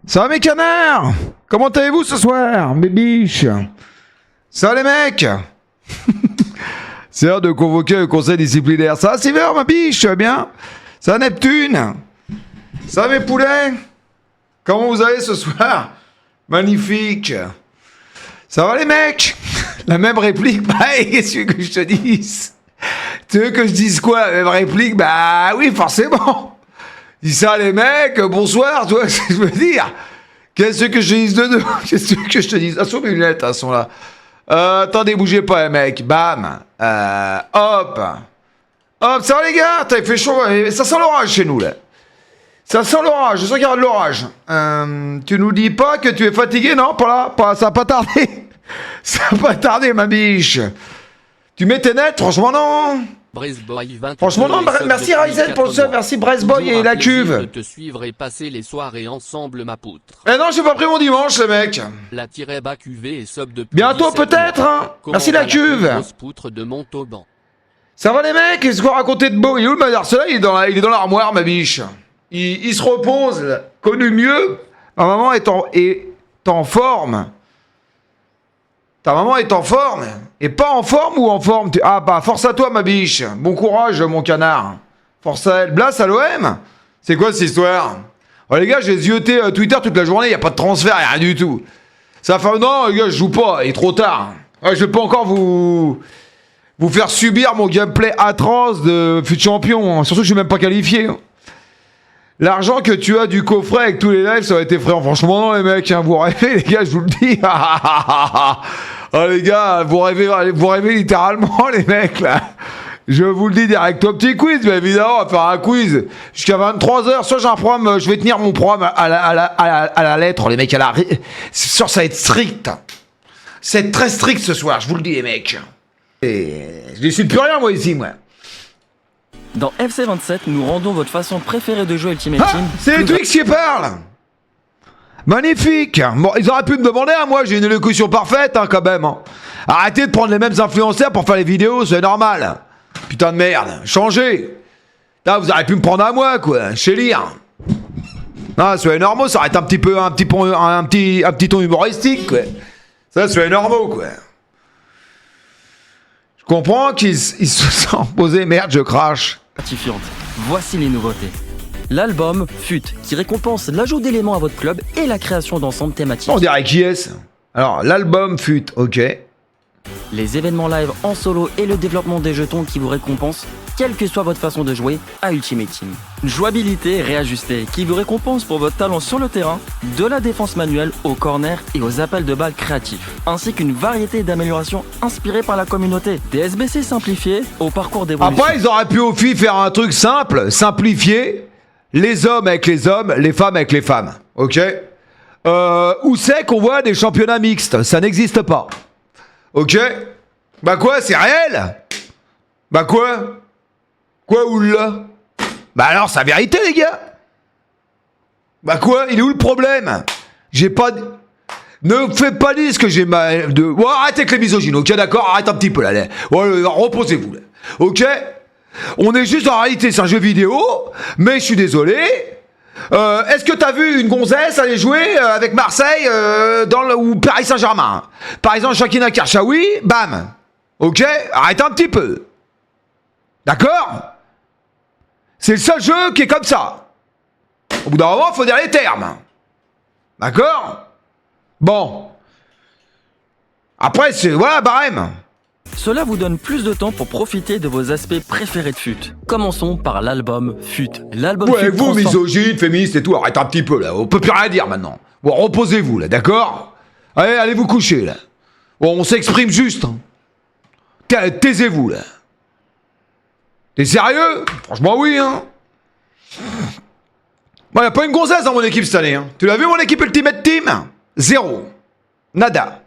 Ça va mes canards? Comment allez-vous ce soir, mes biches? Ça va les mecs? C'est l'heure de convoquer le conseil disciplinaire. Ça va Silver, ma biche? Bien? Ça va Neptune? Ça va mes poulets? Comment vous allez ce soir? Magnifique. Ça va les mecs? La même réplique? Bah, qu'est-ce que je te dise? Tu veux que je dise quoi? La même réplique? Bah oui, forcément. Dis ça les mecs, bonsoir, tu vois ce que je veux dire? Qu'est-ce que je te dise de deux? Qu'est-ce que je te dise? Ah, sur mes lunettes, elles sont là. Attendez, bougez pas les mecs. Bam. Hop. Hop, ça va les gars? T'as fait chaud. Ça sent l'orage chez nous là. Ça sent l'orage, je sens qu'il y aura de l'orage. Tu nous dis pas que tu es fatigué, non? Pas là, ça va pas tarder. Ça va pas tarder, ma biche. Tu mets tes nets, franchement non. Franchement non, merci Ryzen pour le sub, merci Braceboy et la cuve. De te suivre et passer les soirées ensemble, ma poutre. Eh non, j'ai pas pris mon dimanche, les mecs. La tirée bas QV et sub depuis bientôt peut-être, hein. Merci la cuve. Poutre de Montauban. Ça va les mecs? Qu'est-ce qu'on racontait de beau? Il est où le Madarcela? Il est dans l'armoire, ma biche. Il se repose, là. Connu mieux. Ma maman est en forme. Ta maman est en forme. Et pas en forme ou en forme? Ah bah, force à toi, ma biche. Bon courage, mon canard. Force à elle. Blas à l'OM? C'est quoi cette histoire? Oh les gars, j'ai zioté Twitter toute la journée. Y a pas de transfert, y a rien du tout. Ça fait... Non, les gars, je joue pas. Il est trop tard. Ouais, je vais pas encore vous faire subir mon gameplay atroce de fut champion. Surtout que je suis même pas qualifié. L'argent que tu as du coffret avec tous les lives, ça aurait été frère. Franchement, non, les mecs, hein, vous rêvez, les gars, je vous le dis. Oh, les gars, vous rêvez littéralement, les mecs, là. Je vous le dis direct. Au petit quiz, bien évidemment, on va faire un quiz jusqu'à 23h. Soit j'ai un programme, je vais tenir mon programme à la lettre, les mecs, c'est sûr, ça va être strict. C'est très strict ce soir, je vous le dis, les mecs. Et je décide plus rien, moi, ici, moi. Dans FC27, nous rendons votre façon préférée de jouer Ultimate Team. C'est les Twix qui parlent. Magnifique. Bon, ils auraient pu me demander, hein, moi, j'ai une élocution parfaite, hein, quand même. Hein. Arrêtez de prendre les mêmes influenceurs pour faire les vidéos, c'est normal. Putain de merde, changez. Là, vous auriez pu me prendre à moi, quoi, chez lire. Non, soyez normaux, ça aurait été un petit ton humoristique, quoi. Ça, soyez normaux, quoi. Je comprends qu'ils se sont posés, merde, je crache. Voici les nouveautés. L'album FUT, qui récompense l'ajout d'éléments à votre club et la création d'ensembles thématiques. On dirait qui est-ce? Alors, l'album FUT, ok. Les événements live en solo et le développement des jetons qui vous récompensent, quelle que soit votre façon de jouer à Ultimate Team. Jouabilité réajustée, qui vous récompense pour votre talent sur le terrain, de la défense manuelle au corner et aux appels de balles créatifs, ainsi qu'une variété d'améliorations inspirées par la communauté. Des SBC simplifiés au parcours d'évolution. Après, ils auraient pu aussi faire un truc simple, simplifier, les hommes avec les hommes, les femmes avec les femmes, ok? Où c'est qu'on voit des championnats mixtes? Ça n'existe pas. Ok? Bah quoi, c'est réel? Bah quoi? Quoi, oula? Bah alors, c'est la vérité, les gars? Bah quoi? Il est où le problème? J'ai pas... Ne fais pas dire ce que j'ai mal de... Ouais, arrêtez avec les misogynes, ok, d'accord? Arrête un petit peu, là. Ouais, reposez-vous, là. Ok? On est juste en réalité, c'est un jeu vidéo, mais je suis désolé... est-ce que t'as vu une gonzesse aller jouer avec Marseille ou Paris Saint-Germain? Par exemple, Shakina Karchaoui, bam. Ok? Arrête un petit peu. D'accord? C'est le seul jeu qui est comme ça. Au bout d'un moment, il faut dire les termes. D'accord? Bon. Après, c'est... Voilà, barème. Cela vous donne plus de temps pour profiter de vos aspects préférés de FUT. Commençons par l'album FUT. L'album ouais, FUT vous, misogyne, féministe et tout, arrête un petit peu là. On peut plus rien dire maintenant. Bon, reposez-vous là, d'accord? Allez vous coucher là. Bon, on s'exprime juste. Hein. Taisez-vous là. T'es sérieux? Franchement, oui, hein. Bon, y'a pas une gonzesse dans mon équipe cette année. Hein. Tu l'as vu mon équipe Ultimate Team? Zéro. Nada.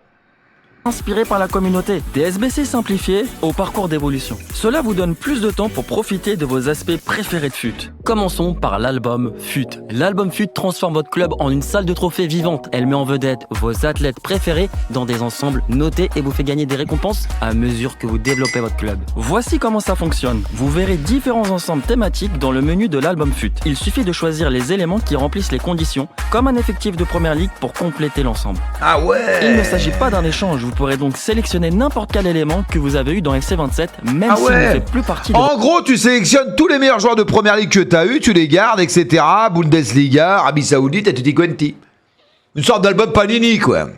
Inspiré par la communauté, des SBC simplifiés au parcours d'évolution. Cela vous donne plus de temps pour profiter de vos aspects préférés de FUT. Commençons par l'album FUT. L'album FUT transforme votre club en une salle de trophées vivante. Elle met en vedette vos athlètes préférés dans des ensembles notés et vous fait gagner des récompenses à mesure que vous développez votre club. Voici comment ça fonctionne. Vous verrez différents ensembles thématiques dans le menu de l'album FUT. Il suffit de choisir les éléments qui remplissent les conditions, comme un effectif de première ligue pour compléter l'ensemble. Ah ouais. Il ne s'agit pas d'un échange, vous pourrez donc sélectionner n'importe quel élément que vous avez eu dans FC27, même s'il ne fait plus partie de... En gros, tu sélectionnes tous les meilleurs joueurs de première ligue que t'as eu, tu les gardes, etc. Bundesliga, Arabie Saoudite et tutti quanti. Une sorte d'album Panini, quoi.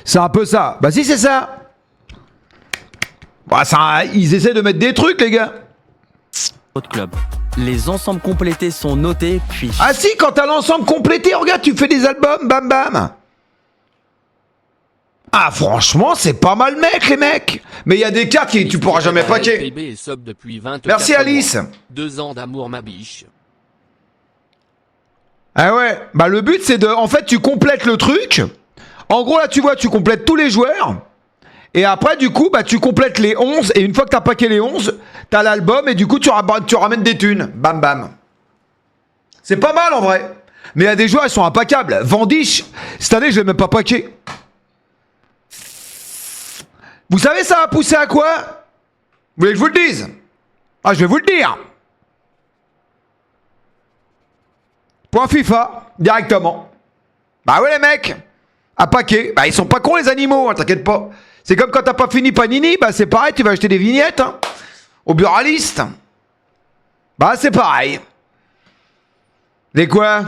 C'est un peu ça. Bah si, c'est ça. Bah, ça. Ils essaient de mettre des trucs, les gars. Votre club. Les ensembles complétés sont notés, puis... Ah si, quand t'as l'ensemble complété, regarde, tu fais des albums, bam bam. Ah franchement, c'est pas mal mec, les mecs. Mais il y a des cartes qui tu pourras jamais paquer. LPB est sub depuis 24 Merci Alice. mois. 2 ans d'amour ma biche. Ah ouais, bah le but c'est de... En fait, tu complètes le truc. En gros, là, tu vois, tu complètes tous les joueurs. Et après, du coup, bah tu complètes les 11. Et une fois que t'as paqué les 11, t'as l'album et du coup, tu ramènes des thunes. Bam bam. C'est pas mal en vrai. Mais il y a des joueurs, ils sont impaccables. Vendish, cette année, je l'ai même pas paqué. Vous savez, ça va pousser à quoi? Vous voulez que je vous le dise? Ah, je vais vous le dire. Point FIFA, directement. Bah ouais, les mecs. À paquet. Bah, ils sont pas cons, les animaux, hein, t'inquiète pas. C'est comme quand t'as pas fini Panini, bah c'est pareil, tu vas acheter des vignettes. Hein, au buraliste. Bah, c'est pareil. Les quoi?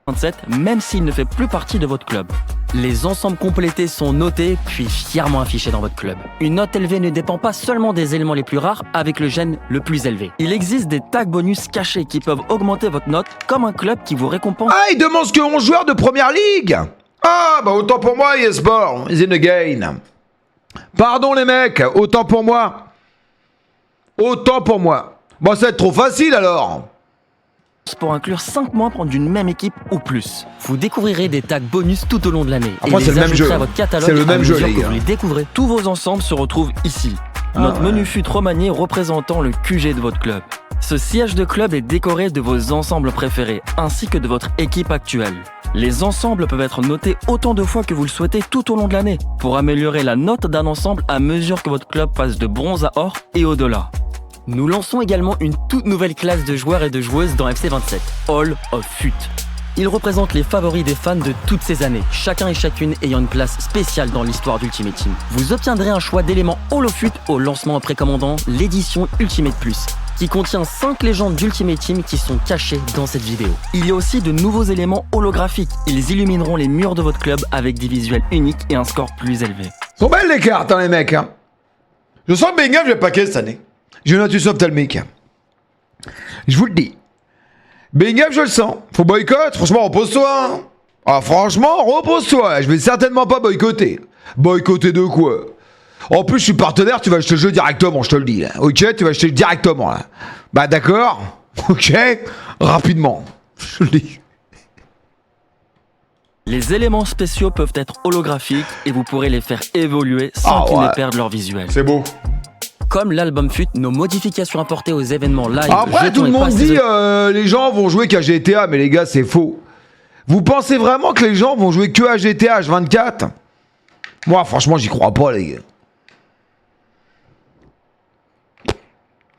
27, même s'il ne fait plus partie de votre club. Les ensembles complétés sont notés, puis fièrement affichés dans votre club. Une note élevée ne dépend pas seulement des éléments les plus rares avec le gène le plus élevé. Il existe des tags bonus cachés qui peuvent augmenter votre note, comme un club qui vous récompense. Ah, il demande que 11 joueurs de première ligue. Ah, bah autant pour moi, yes, born is in the game. Pardon les mecs, autant pour moi. Autant pour moi. Bon, ça va être trop facile alors. Pour inclure 5 membres d'une même équipe ou plus. Vous découvrirez des tags bonus tout au long de l'année. Après, c'est le même jeu. À votre catalogue c'est le même jeu, à mesure les que gars. vous les découvrez. Tous vos ensembles se retrouvent ici. Notre menu FUT remanié représentant le QG de votre club. Ce siège de club est décoré de vos ensembles préférés, ainsi que de votre équipe actuelle. Les ensembles peuvent être notés autant de fois que vous le souhaitez tout au long de l'année, pour améliorer la note d'un ensemble à mesure que votre club passe de bronze à or et au-delà. Nous lançons également une toute nouvelle classe de joueurs et de joueuses dans FC27, Hall of FUT. Ils représentent les favoris des fans de toutes ces années, chacun et chacune ayant une place spéciale dans l'histoire d'Ultimate Team. Vous obtiendrez un choix d'éléments Hall of FUT au lancement en précommandant l'édition Ultimate Plus, qui contient 5 légendes d'Ultimate Team qui sont cachées dans cette vidéo. Il y a aussi de nouveaux éléments holographiques. Ils illumineront les murs de votre club avec des visuels uniques et un score plus élevé. Sont belles les cartes, hein, les mecs. Hein. Je sens que Bingham, je vais paquer cette année. Je note une ophtalmique. Je vous le dis. Bingham, je le sens. Faut boycott. Franchement, repose-toi. Hein. Ah, franchement, repose-toi. Je vais certainement pas boycotter. Boycotter de quoi? En plus, je suis partenaire, tu vas acheter le jeu directement, je te le dis. Là. Ok, tu vas acheter directement. Là. Bah, d'accord. Ok. Rapidement. Je le dis. Les éléments spéciaux peuvent être holographiques et vous pourrez les faire évoluer sans qu'ils ne perdent leur visuel. C'est beau. Comme l'album FUT, nos modifications apportées aux événements live. Après, tout le monde dit les gens vont jouer qu'à GTA, mais les gars, c'est faux. Vous pensez vraiment que les gens vont jouer que à GTA H24? Moi, franchement, j'y crois pas, les gars.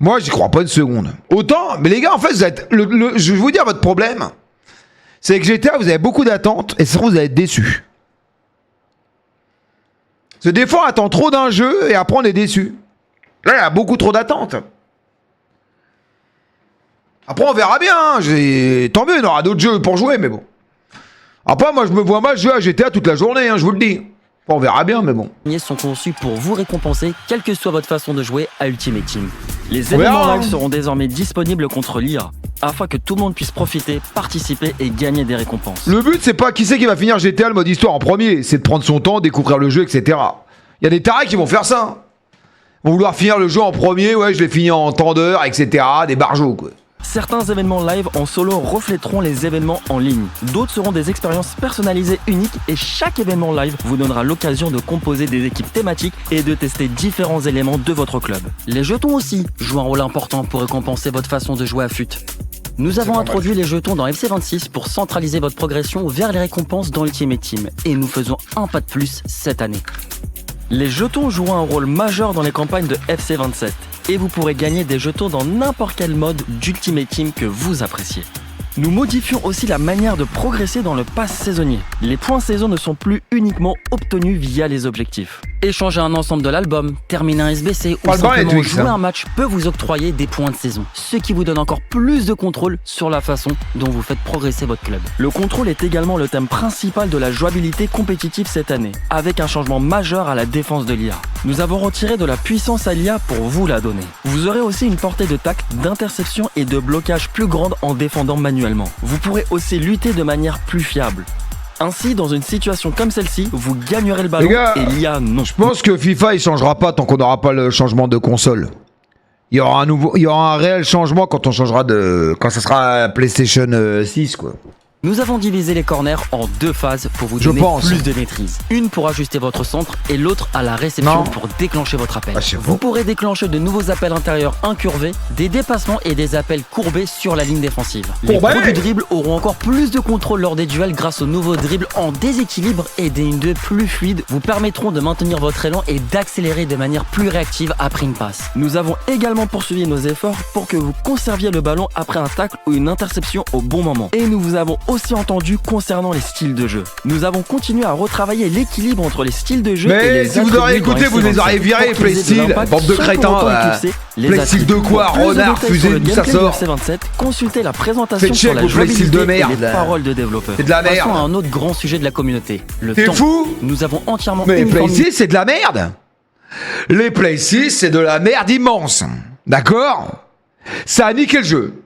Moi, j'y crois pas une seconde. Autant, mais les gars, en fait, vous êtes, je vais vous dire votre problème. C'est que GTA, vous avez beaucoup d'attentes et ça vous allez être déçus. Parce que des fois, on attend trop d'un jeu et après, on est déçu. Là, il y a beaucoup trop d'attentes. Après, on verra bien. Hein. Tant mieux, il y aura d'autres jeux pour jouer, mais bon. Après, moi, je me vois mal jouer à GTA toute la journée, hein, je vous le dis. On verra bien, mais bon. Les sont conçus pour vous récompenser, quelle que soit votre façon de jouer à Ultimate Team. Les événements live seront désormais disponibles contre l'IA, afin que tout le monde puisse profiter, participer et gagner des récompenses. Le but, c'est pas qui c'est qui va finir GTA le mode histoire en premier, c'est de prendre son temps, découvrir le jeu, etc. Il y a des tarés qui vont faire ça. Vont vouloir finir le jeu en premier, ouais, je l'ai fini en tant d'heures, etc. Des barjots, quoi. Certains événements live en solo reflèteront les événements en ligne. D'autres seront des expériences personnalisées uniques et chaque événement live vous donnera l'occasion de composer des équipes thématiques et de tester différents éléments de votre club. Les jetons aussi jouent un rôle important pour récompenser votre façon de jouer à FUT. Nous avons introduit les jetons dans FC26 pour centraliser votre progression vers les récompenses dans Ultimate Team et nous faisons un pas de plus cette année. Les jetons joueront un rôle majeur dans les campagnes de FC27 et vous pourrez gagner des jetons dans n'importe quel mode d'Ultimate Team que vous appréciez. Nous modifions aussi la manière de progresser dans le pass saisonnier. Les points saison ne sont plus uniquement obtenus via les objectifs. Échanger un ensemble de l'album, terminer un SBC ou simplement jouer un match peut vous octroyer des points de saison, ce qui vous donne encore plus de contrôle sur la façon dont vous faites progresser votre club. Le contrôle est également le thème principal de la jouabilité compétitive cette année, avec un changement majeur à la défense de l'IA. Nous avons retiré de la puissance à l'IA pour vous la donner. Vous aurez aussi une portée de tacle, d'interception et de blocage plus grande en défendant manuellement. Vous pourrez aussi lutter de manière plus fiable. Ainsi, dans une situation comme celle-ci, vous gagnerez le ballon et l'IA non. Je pense que FIFA il changera pas tant qu'on n'aura pas le changement de console. Il y aura un réel changement quand ça sera PlayStation 6 quoi. Nous avons divisé les corners en deux phases pour vous donner plus de maîtrise. Une pour ajuster votre centre et l'autre à la réception pour déclencher votre appel. Vous pourrez déclencher de nouveaux appels intérieurs incurvés, des dépassements et des appels courbés sur la ligne défensive. Les pros du dribble auront encore plus de contrôle lors des duels grâce aux nouveaux dribbles en déséquilibre et des 1-2 plus fluides vous permettront de maintenir votre élan et d'accélérer de manière plus réactive après une passe. Nous avons également poursuivi nos efforts pour que vous conserviez le ballon après un tacle ou une interception au bon moment. Et nous vous avons aussi entendu concernant les styles de jeu. Nous avons continué à retravailler l'équilibre entre les styles de jeu et les si vous aurez écouté, vous les aurez virés, Playstyle, bande de crétins. Playstyle de quoi, renard, fusée, d'où ça sort FC27, consultez la présentation sur la jouabilité et les paroles de développeurs. C'est de la merde. Passons à un autre grand sujet de la communauté, le temps. T'es fou? Nous avons entièrement Mais Playstyle, c'est de la merde. Les Playstyle, c'est de la merde immense. D'accord? Ça a niqué le jeu.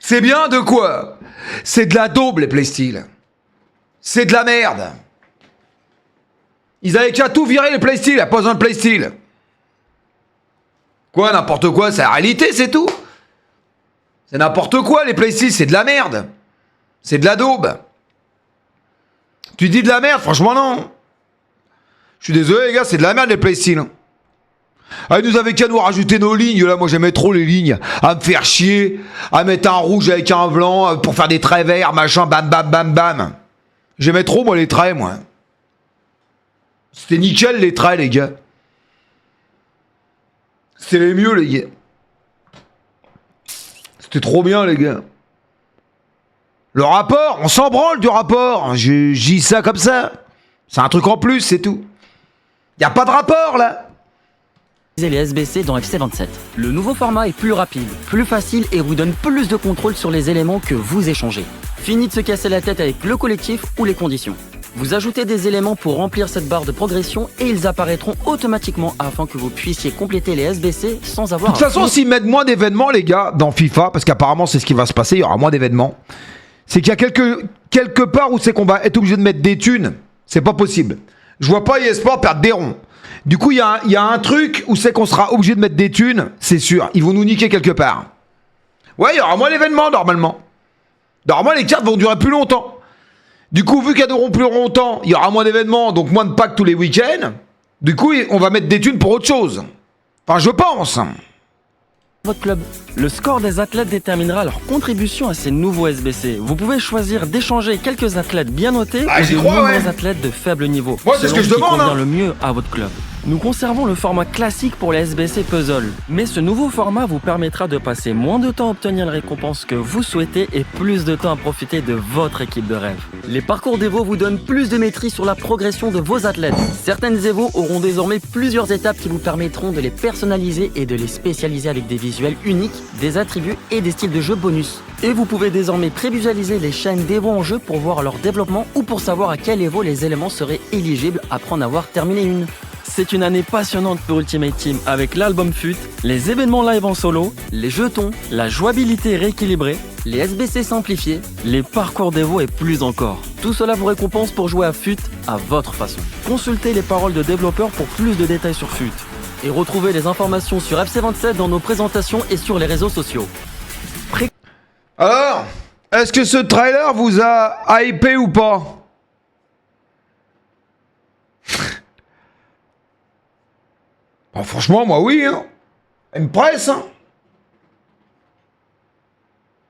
C'est bien de quoi? C'est de la daube, les Playstyle. C'est de la merde. Ils avaient qu'à tout virer, les Playstyle. Il n'y a pas besoin de Playstyle. Quoi, n'importe quoi, c'est la réalité, c'est tout. C'est n'importe quoi, les Playstyle, c'est de la merde. C'est de la daube. Tu dis de la merde? Franchement, non. Je suis désolé, les gars, c'est de la merde, les Playstyle. Ah, ils nous avaient qu'à nous rajouter nos lignes, là, moi j'aimais trop les lignes, à me faire chier, à mettre un rouge avec un blanc, pour faire des traits verts, machin, bam bam bam bam. J'aimais trop moi les traits, moi. C'était nickel les traits, les gars. C'était les mieux, les gars. C'était trop bien, les gars. Le rapport, on s'en branle du rapport, je dis ça comme ça. C'est un truc en plus, c'est tout. Y a pas de rapport, là. Les SBC dans FC27. Le nouveau format est plus rapide, plus facile et vous donne plus de contrôle sur les éléments que vous échangez. Fini de se casser la tête avec le collectif ou les conditions. Vous ajoutez des éléments pour remplir cette barre de progression et ils apparaîtront automatiquement afin que vous puissiez compléter les SBC sans avoir... De toute façon, s'ils mettent moins d'événements, les gars, dans FIFA, parce qu'apparemment c'est ce qui va se passer, il y aura moins d'événements, c'est qu'il y a quelque part où c'est qu'on va être obligé de mettre des thunes. C'est pas possible. Je vois pas eSport perdre des ronds. Du coup, il y a un truc où c'est qu'on sera obligé de mettre des thunes, c'est sûr. Ils vont nous niquer quelque part. Ouais, il y aura moins d'événements, normalement. Normalement, les cartes vont durer plus longtemps. Du coup, vu qu'elles dureront plus longtemps, il y aura moins d'événements, donc moins de packs tous les week-ends. Du coup, on va mettre des thunes pour autre chose. Enfin, je pense. Votre club. Le score des athlètes déterminera leur contribution à ces nouveaux SBC. Vous pouvez choisir d'échanger quelques athlètes bien notés ou de nombreux athlètes de faible niveau. Moi, c'est ce que je demande. Convient le mieux à votre club. Nous conservons le format classique pour les SBC Puzzle, mais ce nouveau format vous permettra de passer moins de temps à obtenir les récompenses que vous souhaitez et plus de temps à profiter de votre équipe de rêve. Les parcours d'Evo vous donnent plus de maîtrise sur la progression de vos athlètes. Certaines Evo auront désormais plusieurs étapes qui vous permettront de les personnaliser et de les spécialiser avec des visuels uniques, des attributs et des styles de jeu bonus. Et vous pouvez désormais prévisualiser les chaînes d'Evo en jeu pour voir leur développement ou pour savoir à quel Evo les éléments seraient éligibles après en avoir terminé une. C'est une année passionnante pour Ultimate Team avec l'album FUT, les événements live en solo, les jetons, la jouabilité rééquilibrée, les SBC simplifiés, les parcours d'Evo et plus encore. Tout cela vous récompense pour jouer à FUT à votre façon. Consultez les paroles de développeurs pour plus de détails sur FUT. Et retrouvez les informations sur FC27 dans nos présentations et sur les réseaux sociaux. Alors, est-ce que ce trailer vous a hypé ou pas? Bon, franchement, moi oui, hein. Elle me presse, hein.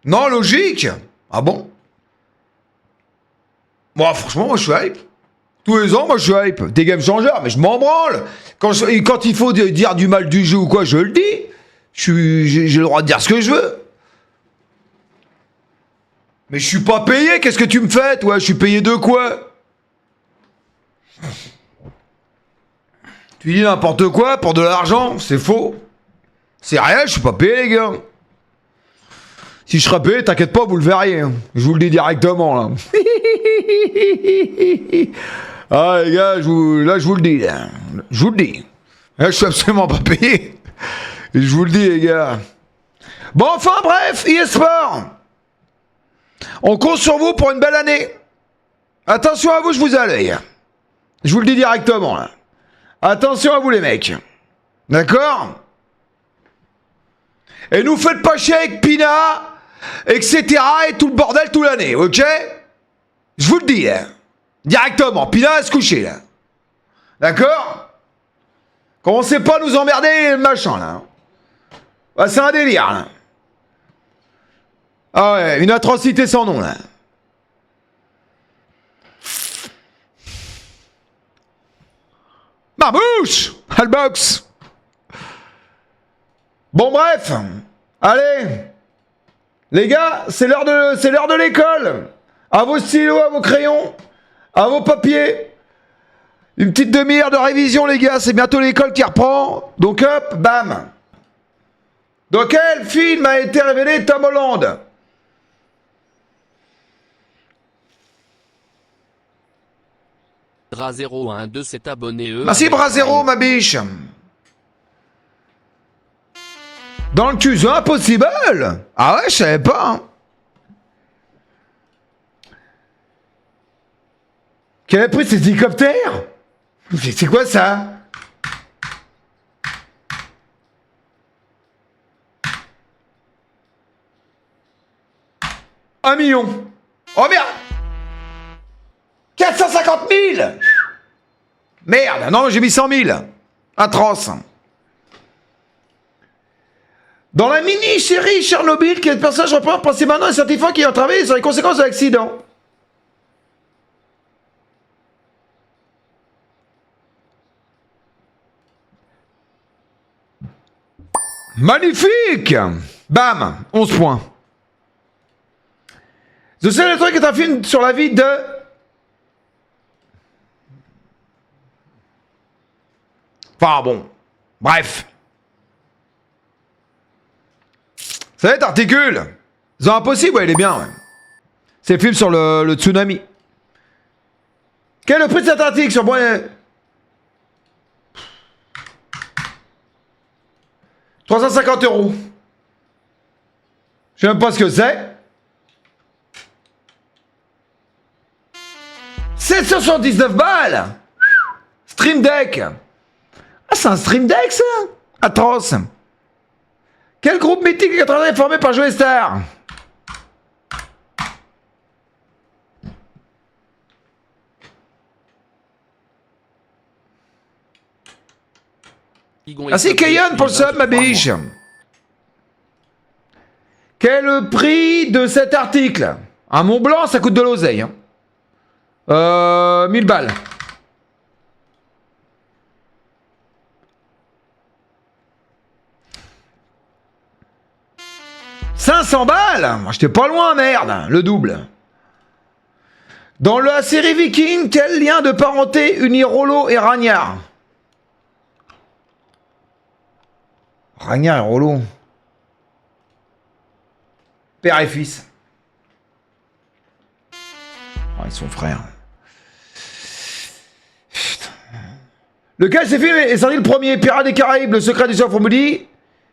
Non, logique. Ah bon? Moi, franchement, moi je suis hype. Tous les ans, moi je suis hype. Des game changers, mais je m'en branle. Quand il faut dire du mal du jeu ou quoi, je le dis. J'ai le droit de dire ce que je veux. Mais je suis pas payé, qu'est-ce que tu me fais, toi? Je suis payé de quoi? Tu dis n'importe quoi pour de l'argent, c'est faux. C'est rien, je suis pas payé, les gars. Si je serais payé, t'inquiète pas, vous le verriez. Hein. Je vous le dis directement, là. Ah, les gars, là, je vous le dis. Là. Je vous le dis. Là, je suis absolument pas payé. Et je vous le dis, les gars. Bon, enfin, bref, eSport. On compte sur vous pour une belle année. Attention à vous, je vous ai à l'œil. Je vous le dis directement, là. Attention à vous, les mecs. D'accord? Et nous faites pas chier avec Pina, etc. et tout le bordel toute l'année, ok? Je vous le dis, là. Directement. Pina va se coucher, là. D'accord? Commencez pas à nous emmerder, machin, là. Ah, c'est un délire, là. Ah ouais, une atrocité sans nom, là. Marmouche! Halbox! Bon, bref. Allez. Les gars, c'est l'heure de l'école. À vos stylos, à vos crayons, à vos papiers. Une petite demi-heure de révision, les gars. C'est bientôt l'école qui reprend. Donc, hop, bam. Dans quel film a été révélé Tom Holland? Bra012 s'est abonné Merci Bra0, ma biche. Dans le cul, c'est impossible. Ah ouais, je savais pas. Hein. Quel a pris cet hélicoptère? C'est quoi ça? Un million. Oh merde. 450 000. Merde, non, j'ai mis 100 000. Atroce. Dans la mini-série Chernobyl, quel personnage reprend principalement un scientifique qui a travaillé sur les conséquences de l'accident? Magnifique. Bam, 11 points. The Silent Truck est un film sur la vie de... Enfin bon, bref. Ça va être articule. C'est impossible, ouais, il est bien. Ouais. C'est le film sur le tsunami. Quel est le prix de cet article sur... 350 €. Je sais même pas ce que c'est. 779 balles. Stream Deck. Ah, c'est un Stream Deck, ça? Atroce. Quel groupe mythique 80 est formé par Joey Star? Merci Kayan pour le sub, ma biche. Quel est le prix de cet article? Un Mont Blanc, ça coûte de l'oseille. Hein. 1000 balles. « 500 balles. J'étais pas loin, merde. Le double. Dans la série Viking, quel lien de parenté unit Rollo et Ragnar? Ragnar et Rollo. Père et fils. Oh, ils sont frères. Putain. Lequel ces films est sorti le premier? Pirates des Caraïbes, Le Secret du Surf Moody,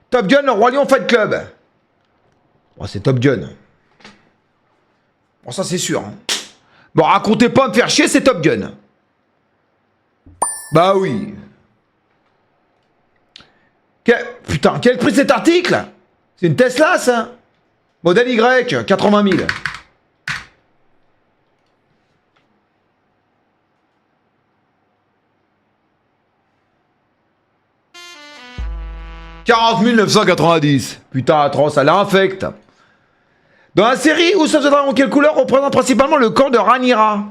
Top Gun, Le Roi Lion Fight Club. Bon, c'est Top Gun. Bon, ça c'est sûr. Hein. Bon, racontez pas me faire chier, c'est Top Gun. Bah oui. Putain, quel prix cet article? C'est une Tesla, ça? Modèle Y, 80 000. « 40 990. Putain, atroce, elle infecte. Dans la série House of the Dragon, quelle couleur représente principalement le camp de Rhaenyra?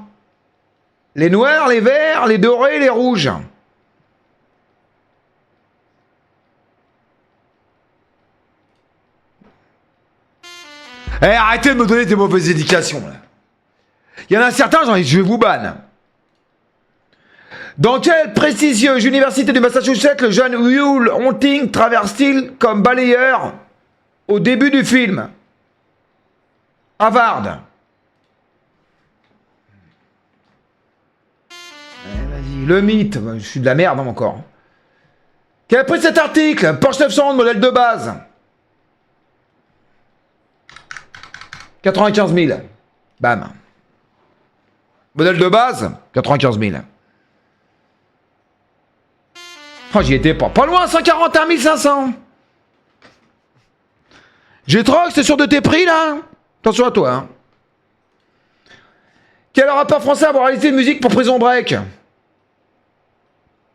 Les noirs, les verts, les dorés, les rouges. Eh, arrêtez de me donner des mauvaises éducations, là. Il y en a certains, je vais vous ban. Dans quelle prestigieuse université du Massachusetts le jeune Will Hunting traverse-t-il comme balayeur au début du film? Harvard. Vas-y, le mythe. Je suis de la merde, hein, encore. Quel a pris cet article? Porsche 911, modèle de base. 95 000. Bam. Modèle de base, 95 000. Oh, j'y étais pas. Pas loin, 141 500. G-Trox, t'es sûr de tes prix, là? Attention à toi, hein. Quel rappeur français a réalisé une musique pour Prison Break?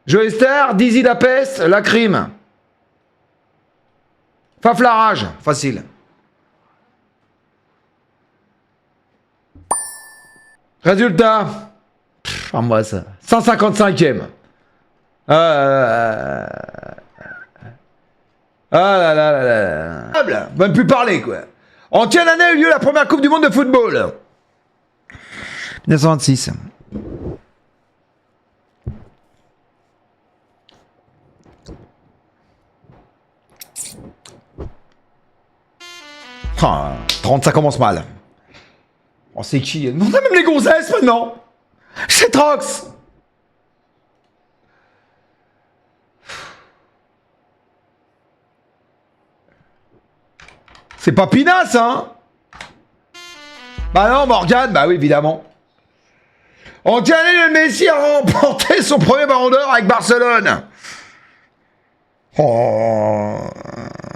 Joey Star, Dizzy La Peste, La Crime. Faf la Rage, facile. Résultat. Moi ça. 155e. Ah là là là là là. Même plus parler, quoi. En quelle année a eu lieu la première Coupe du Monde de football? 1926. Ah, 30, ça commence mal. Oh, c'est qui? Non, même les gonzesses maintenant. C'est Trox. C'est pas Pinas, hein? Bah non, Morgane, bah oui, évidemment. En quelle année le Messi a remporté son premier ballon d'or avec Barcelone? Oh,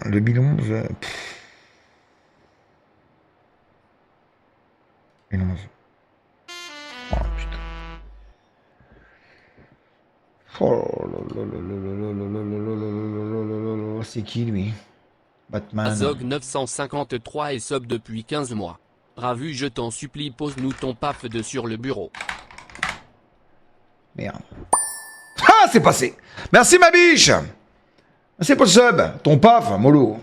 2011. 2011. Oh putain. Oh là là là là là là là là là là là là. C'est qui lui? Batman. Zog 953 et sub depuis 15 mois. Ravu, je t'en supplie, pose-nous ton paf de sur le bureau. Merde. Ah, c'est passé. Merci ma biche. Merci pour le sub. Ton paf, mollo.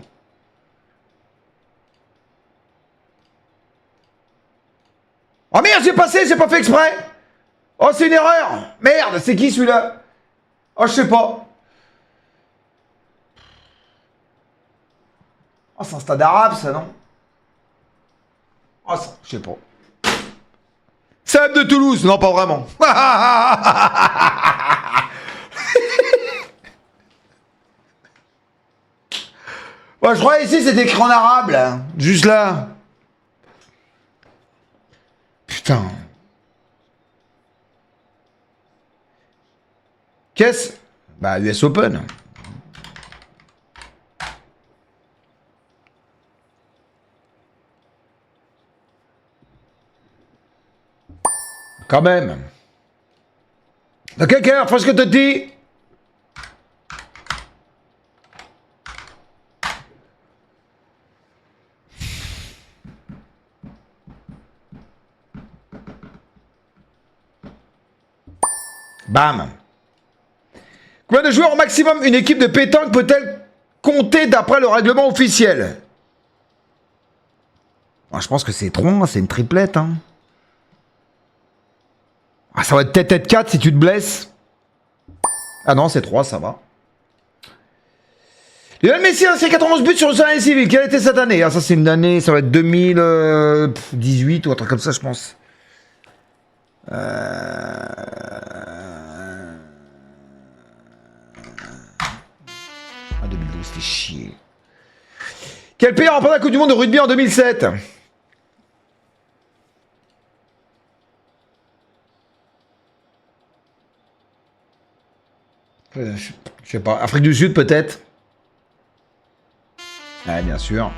Oh merde, j'ai passé, j'ai pas fait exprès. Oh, c'est une erreur. Merde, c'est qui celui-là? Oh, je sais pas. Oh, c'est un stade arabe, ça, non? Oh, ça, je sais pas. Seb de Toulouse. Non, pas vraiment. Ouais, je crois ici, c'est écrit en arabe, là. Juste là. Putain. Qu'est-ce? Bah, US Open. Quand même. Dans quel cœur, fais ce que te dis. Bam. Combien de joueurs au maximum une équipe de pétanque peut-elle compter d'après le règlement officiel? Je pense que c'est 3, c'est une triplette, hein. Ah, ça va être tête 4 si tu te blesses. Ah non, c'est 3, ça va. Lionel Messi a inscrit 91 buts sur le service civil. Quelle était cette année? Ah, ça, c'est une année, ça va être 2018 ou un truc comme ça, je pense. Ah, 2012, c'était chier. Quel pays a remporté la Coupe du Monde de rugby en 2007? Je sais pas. Afrique du Sud, peut-être. Ouais, bien sûr.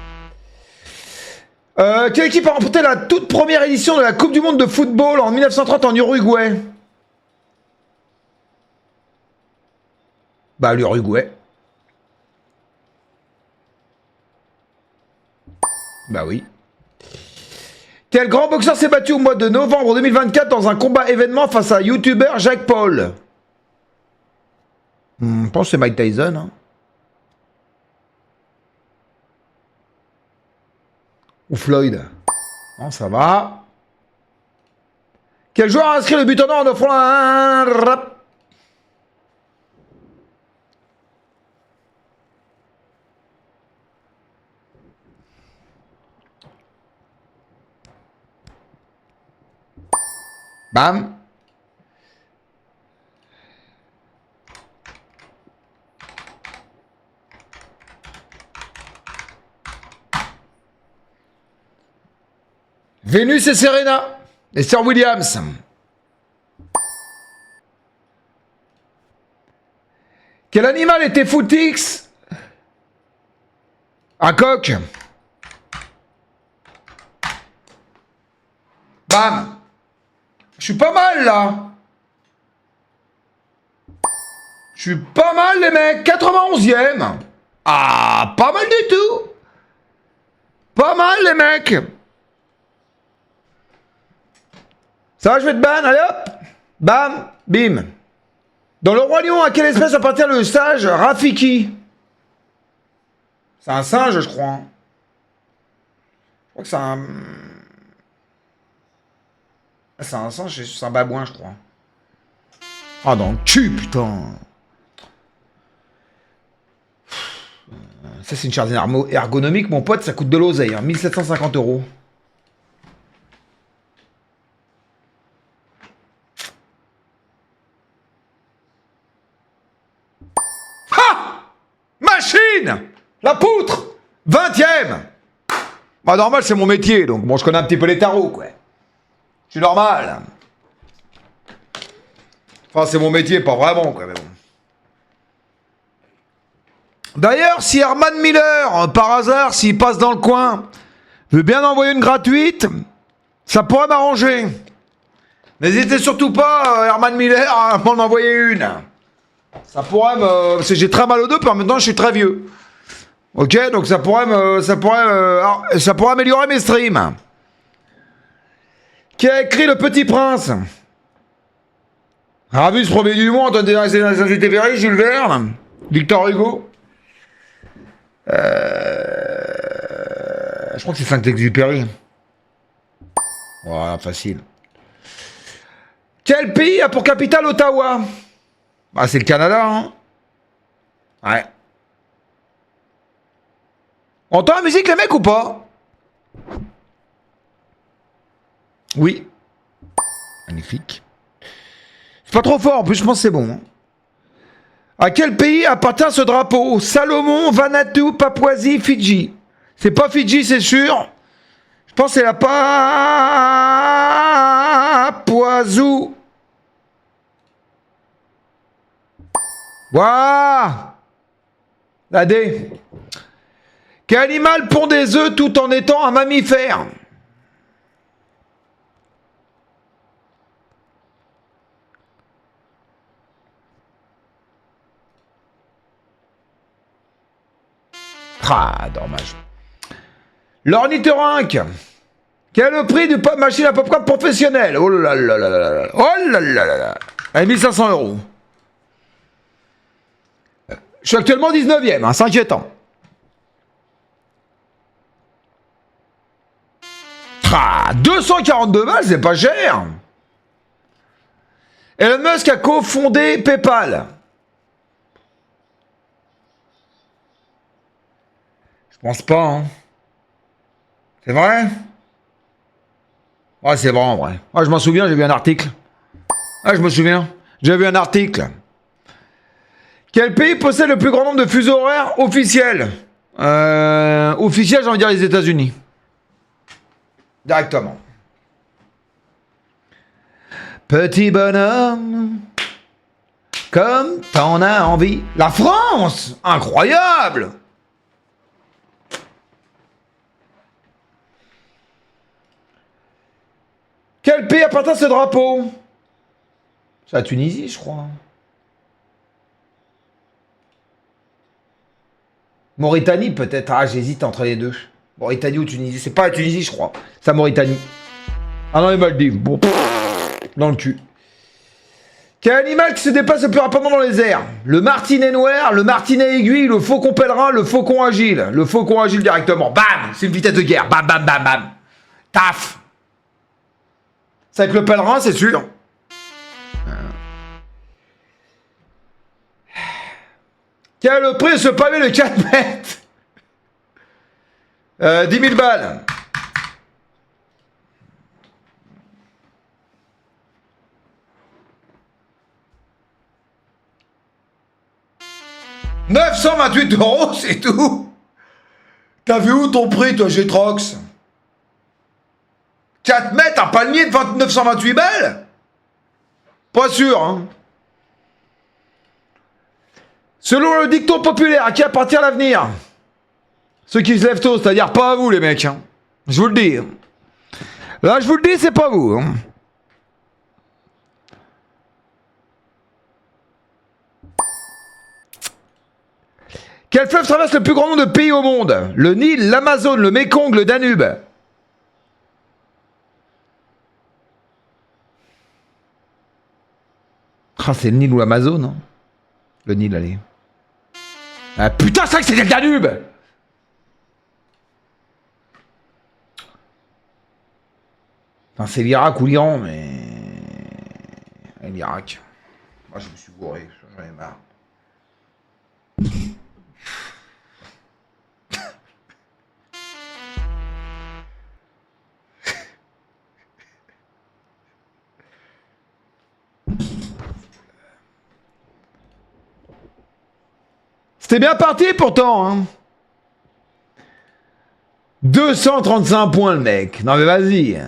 Quelle équipe a remporté la toute première édition de la Coupe du Monde de football en 1930 en Uruguay? Bah, l'Uruguay. Bah oui. Quel grand boxeur s'est battu au mois de novembre 2024 dans un combat événement face à youtubeur Jacques Paul? Je pense que c'est Mike Tyson. Hein. Ou Floyd. Non, ça va. Quel joueur a inscrit le but en or en offrant un rap? Bam. Vénus et Serena. Et Sir Williams. Quel animal était Footix? Un coq. Bam. Je suis pas mal là. Je suis pas mal les mecs. 91e. Ah, pas mal du tout. Pas mal les mecs. Ça va, je vais te ban, allez hop. Bam, bim. Dans le Roi Lion, à quelle espèce appartient le sage Rafiki? C'est un singe, je crois. Je crois que c'est un... C'est un singe, c'est un babouin, je crois. Ah, dans le cul, putain. Ça, c'est une chaise ergonomique, mon pote, ça coûte de l'oseille. Hein, 1750 €. Machine! La poutre! 20e! Bah normal, c'est mon métier, donc bon, je connais un petit peu les tarots, quoi. Je suis normal. Enfin, c'est mon métier, pas vraiment, quoi, mais bon. D'ailleurs, si Herman Miller, par hasard, s'il passe dans le coin, veut bien envoyer une gratuite, ça pourrait m'arranger. N'hésitez surtout pas, Herman Miller, à m'en envoyer une. Ça pourrait me... Parce que j'ai très mal au dos, puis en même temps, je suis très vieux. Ok, donc ça pourrait améliorer mes streams. Qui a écrit Le Petit Prince? Ramus, premier du monde, Antoine de Saint-Exupéry, Jules Verne, Victor Hugo. Je crois que c'est Saint-Exupéry. Voilà, facile. Quel pays a pour capitale Ottawa? Ah, c'est le Canada, hein? Ouais. On entend la musique, les mecs, ou pas? Oui. Magnifique. C'est pas trop fort, en plus, je pense que c'est bon. Hein. À quel pays appartient ce drapeau? Salomon, Vanuatu, Papouasie, Fidji. C'est pas Fidji, c'est sûr. Je pense que c'est la Papouasie. Waouh! La D. Quel animal pond des œufs tout en étant un mammifère? Ah, dommage. L'ornithorynque. Quel est le prix d'une machine à popcorn professionnelle? Oh là là là là là. Oh là là là là. À 1500 €. Je suis actuellement 19e, hein, c'est inquiétant. Ah, 242 balles, c'est pas cher. Elon Musk a cofondé PayPal. Je pense pas, hein. C'est vrai? Ouais, c'est vrai en vrai. Ouais, je m'en souviens, j'ai vu un article. Ouais, je me souviens. J'ai vu un article. Quel pays possède le plus grand nombre de fuseaux horaires officiels? Officiels, j'ai envie de dire les États-Unis. Directement. Petit bonhomme, comme t'en as envie. La France! Incroyable! Quel pays appartient à ce drapeau? C'est la Tunisie, je crois. Mauritanie, peut-être. Ah, j'hésite entre les deux. Mauritanie ou Tunisie. C'est pas la Tunisie, je crois. C'est la Mauritanie. Ah non, les Maldives. Bon, dans le cul. Quel animal qui se déplace le plus rapidement dans les airs? Le martinet noir, le martinet aiguille, le faucon pèlerin, le faucon agile. Le faucon agile directement. Bam! C'est une vitesse de guerre. Bam, bam, bam, bam. Taf! C'est avec le pèlerin, c'est sûr. Quel est le prix de ce pavé de 4 mètres? 10 000 balles. « 928 €, c'est tout. T'as vu où ton prix, toi, Gétrox? 4 mètres, un palmier de 928 balles? Pas sûr, hein. Selon le dicton populaire, à qui appartient l'avenir? Ceux qui se lèvent tôt, c'est-à-dire pas à vous, les mecs. Hein. Je vous le dis. Là, je vous le dis, c'est pas vous. Hein. Quel fleuve traverse le plus grand nombre de pays au monde? Le Nil, l'Amazone, le Mékong, le Danube. Ah, c'est le Nil ou l'Amazone. Hein. Le Nil, allez. Ah putain, c'est vrai que c'était le Danube! Enfin, c'est l'Irak ou l'Iran, mais... L'Irak. Moi, je me suis bourré, j'en ai marre. C'était bien parti pourtant, hein. 235 points le mec. Non mais vas-y.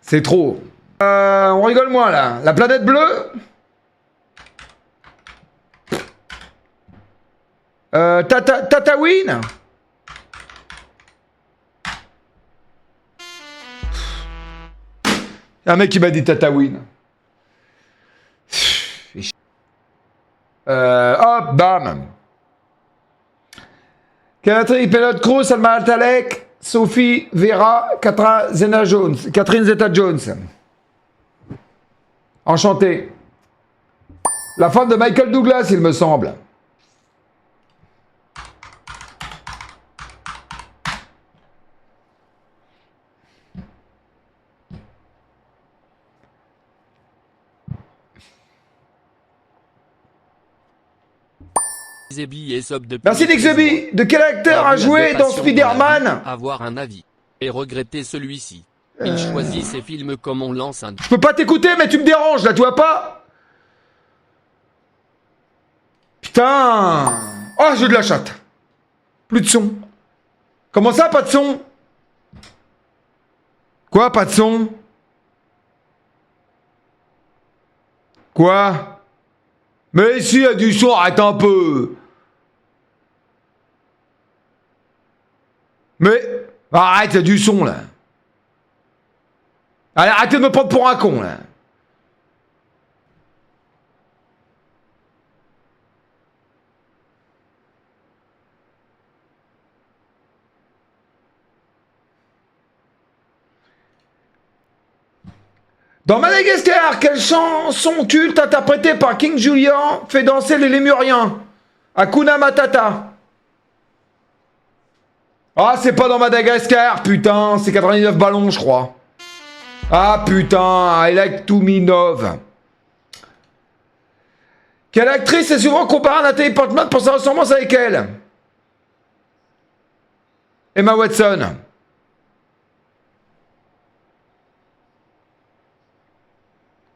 C'est trop. On rigole moins là. La planète bleue. Tatawin. Un mec qui m'a dit Tatawin. Hop, bam. Catherine Pilote Cruz, Salma Al-Talek, Sophie Vera, Catherine Zeta-Jones. Enchanté. La femme de Michael Douglas, il me semble. Merci Nick Zebi. De quel acteur a joué dans Spider-Man? Avoir un avis. Et regretter celui-ci. Il choisit ses films comme on lance un... Je peux pas t'écouter, mais tu me déranges, là, tu vois pas? Putain. Oh, j'ai de la chatte. Plus de son. Comment ça, pas de son? Quoi, pas de son? Quoi? Mais ici, il y a du son, arrête un peu. Mais... Arrête, il y a du son, là. Allez, arrêtez de me prendre pour un con, là. Dans Madagascar, quelle chanson culte interprétée par King Julian fait danser les Lémuriens? Hakuna Matata. Ah, c'est pas dans Madagascar, putain, c'est 99 ballons, je crois. Ah, putain, I like to me love. Quelle actrice est souvent comparée à Nathalie Portman pour sa ressemblance avec elle? Emma Watson.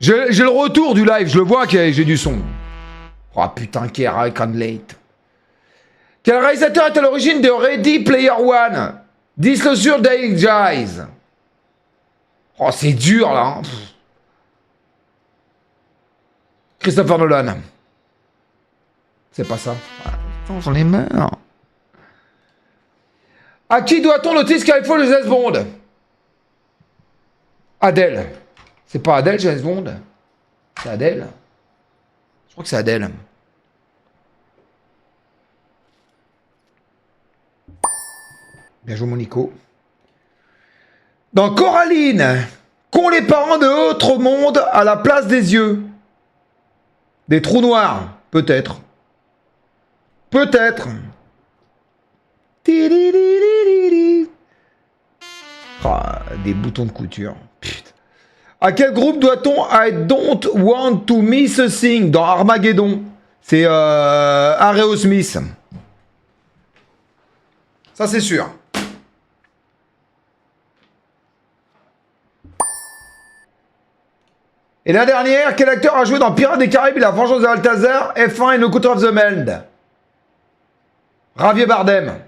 J'ai le retour du live, je le vois que j'ai du son. Oh putain, Keira Conlate. Quel réalisateur est à l'origine de Ready Player One? Disclosure Days. Oh, c'est dur là. Hein. Christopher Nolan. C'est pas ça. Attends, j'en ai marre. À qui doit-on le titre Skyfall de James Bond? Adèle. C'est pas Adèle, James Bond. C'est Adèle. Je crois que c'est Adèle. Bien joué, mon Nico. Dans Coraline, qu'ont les parents de l'autre monde à la place des yeux? Des trous noirs, peut-être. Peut-être. Ah, des boutons de couture. Putain. À quel groupe doit-on I don't want to miss a thing dans Armageddon? C'est Aerosmith. Ça, c'est sûr. Et la dernière, quel acteur a joué dans Pirates des Caraïbes et La Vengeance de Balthazar, F1 et No Country of the Meld? Javier Bardem.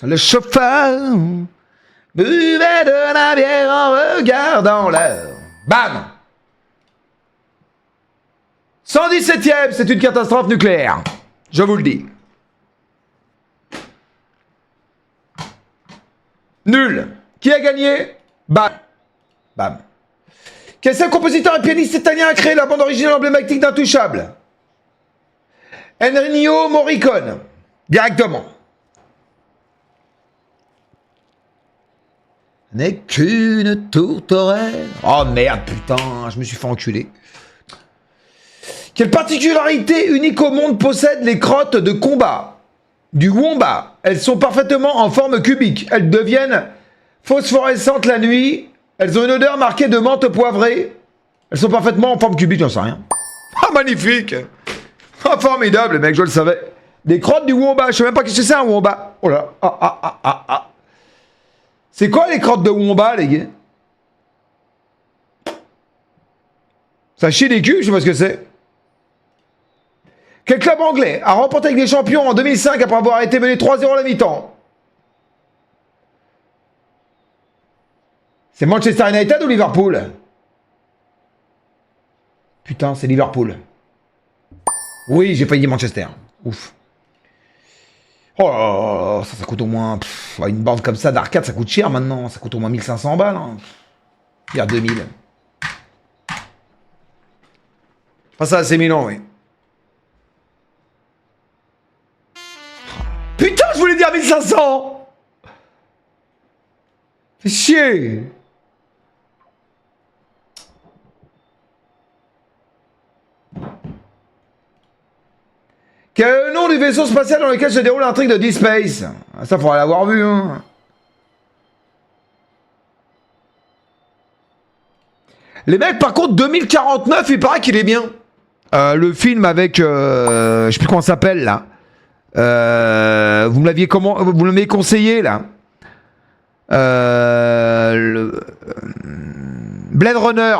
Le chauffeur buvait de la bière en regardant l'heure. Bam! 117ème, c'est une catastrophe nucléaire. Je vous le dis. Nul. Qui a gagné? Bam. Bam. Quel seul compositeur et pianiste italien a créé la bande originale emblématique d'Intouchable? Ennio Morricone. Directement. N'est qu'une tourterelle. Oh merde, putain, je me suis fait enculer. Quelle particularité unique au monde possèdent les crottes de combat du wombat? Elles sont parfaitement en forme cubique. Elles deviennent phosphorescentes la nuit. Elles ont une odeur marquée de menthe poivrée. Elles sont parfaitement en forme cubique, j'en sais rien. Ah, magnifique! Ah, formidable, mec, je le savais. Des crottes du wombat, je sais même pas ce que c'est un wombat. Oh là, ah. C'est quoi les crottes de wombat, les gars? Ça chie des culs, je sais pas ce que c'est. Quel club anglais a remporté avec des champions en 2005 après avoir été mené 3-0 à la mi-temps? C'est Manchester United ou Liverpool? Putain, c'est Liverpool. Oui, j'ai failli dire Manchester. Ouf. Oh là là, ça coûte au moins... une bande comme ça d'arcade, ça coûte cher maintenant. Ça coûte au moins 1500 balles. Hein. Il y a 2000. Pas ça, c'est Milan, oui. Putain, je voulais dire 1500. Fais chier. Quel est le nom du vaisseau spatial dans lequel se déroule l'intrigue de Deep Space? Ça, faudrait l'avoir vu, hein. Les mecs, par contre, 2049, il paraît qu'il est bien. Le film avec... je sais plus comment ça s'appelle, là. Vous me l'avez conseillé, là. Blade Runner.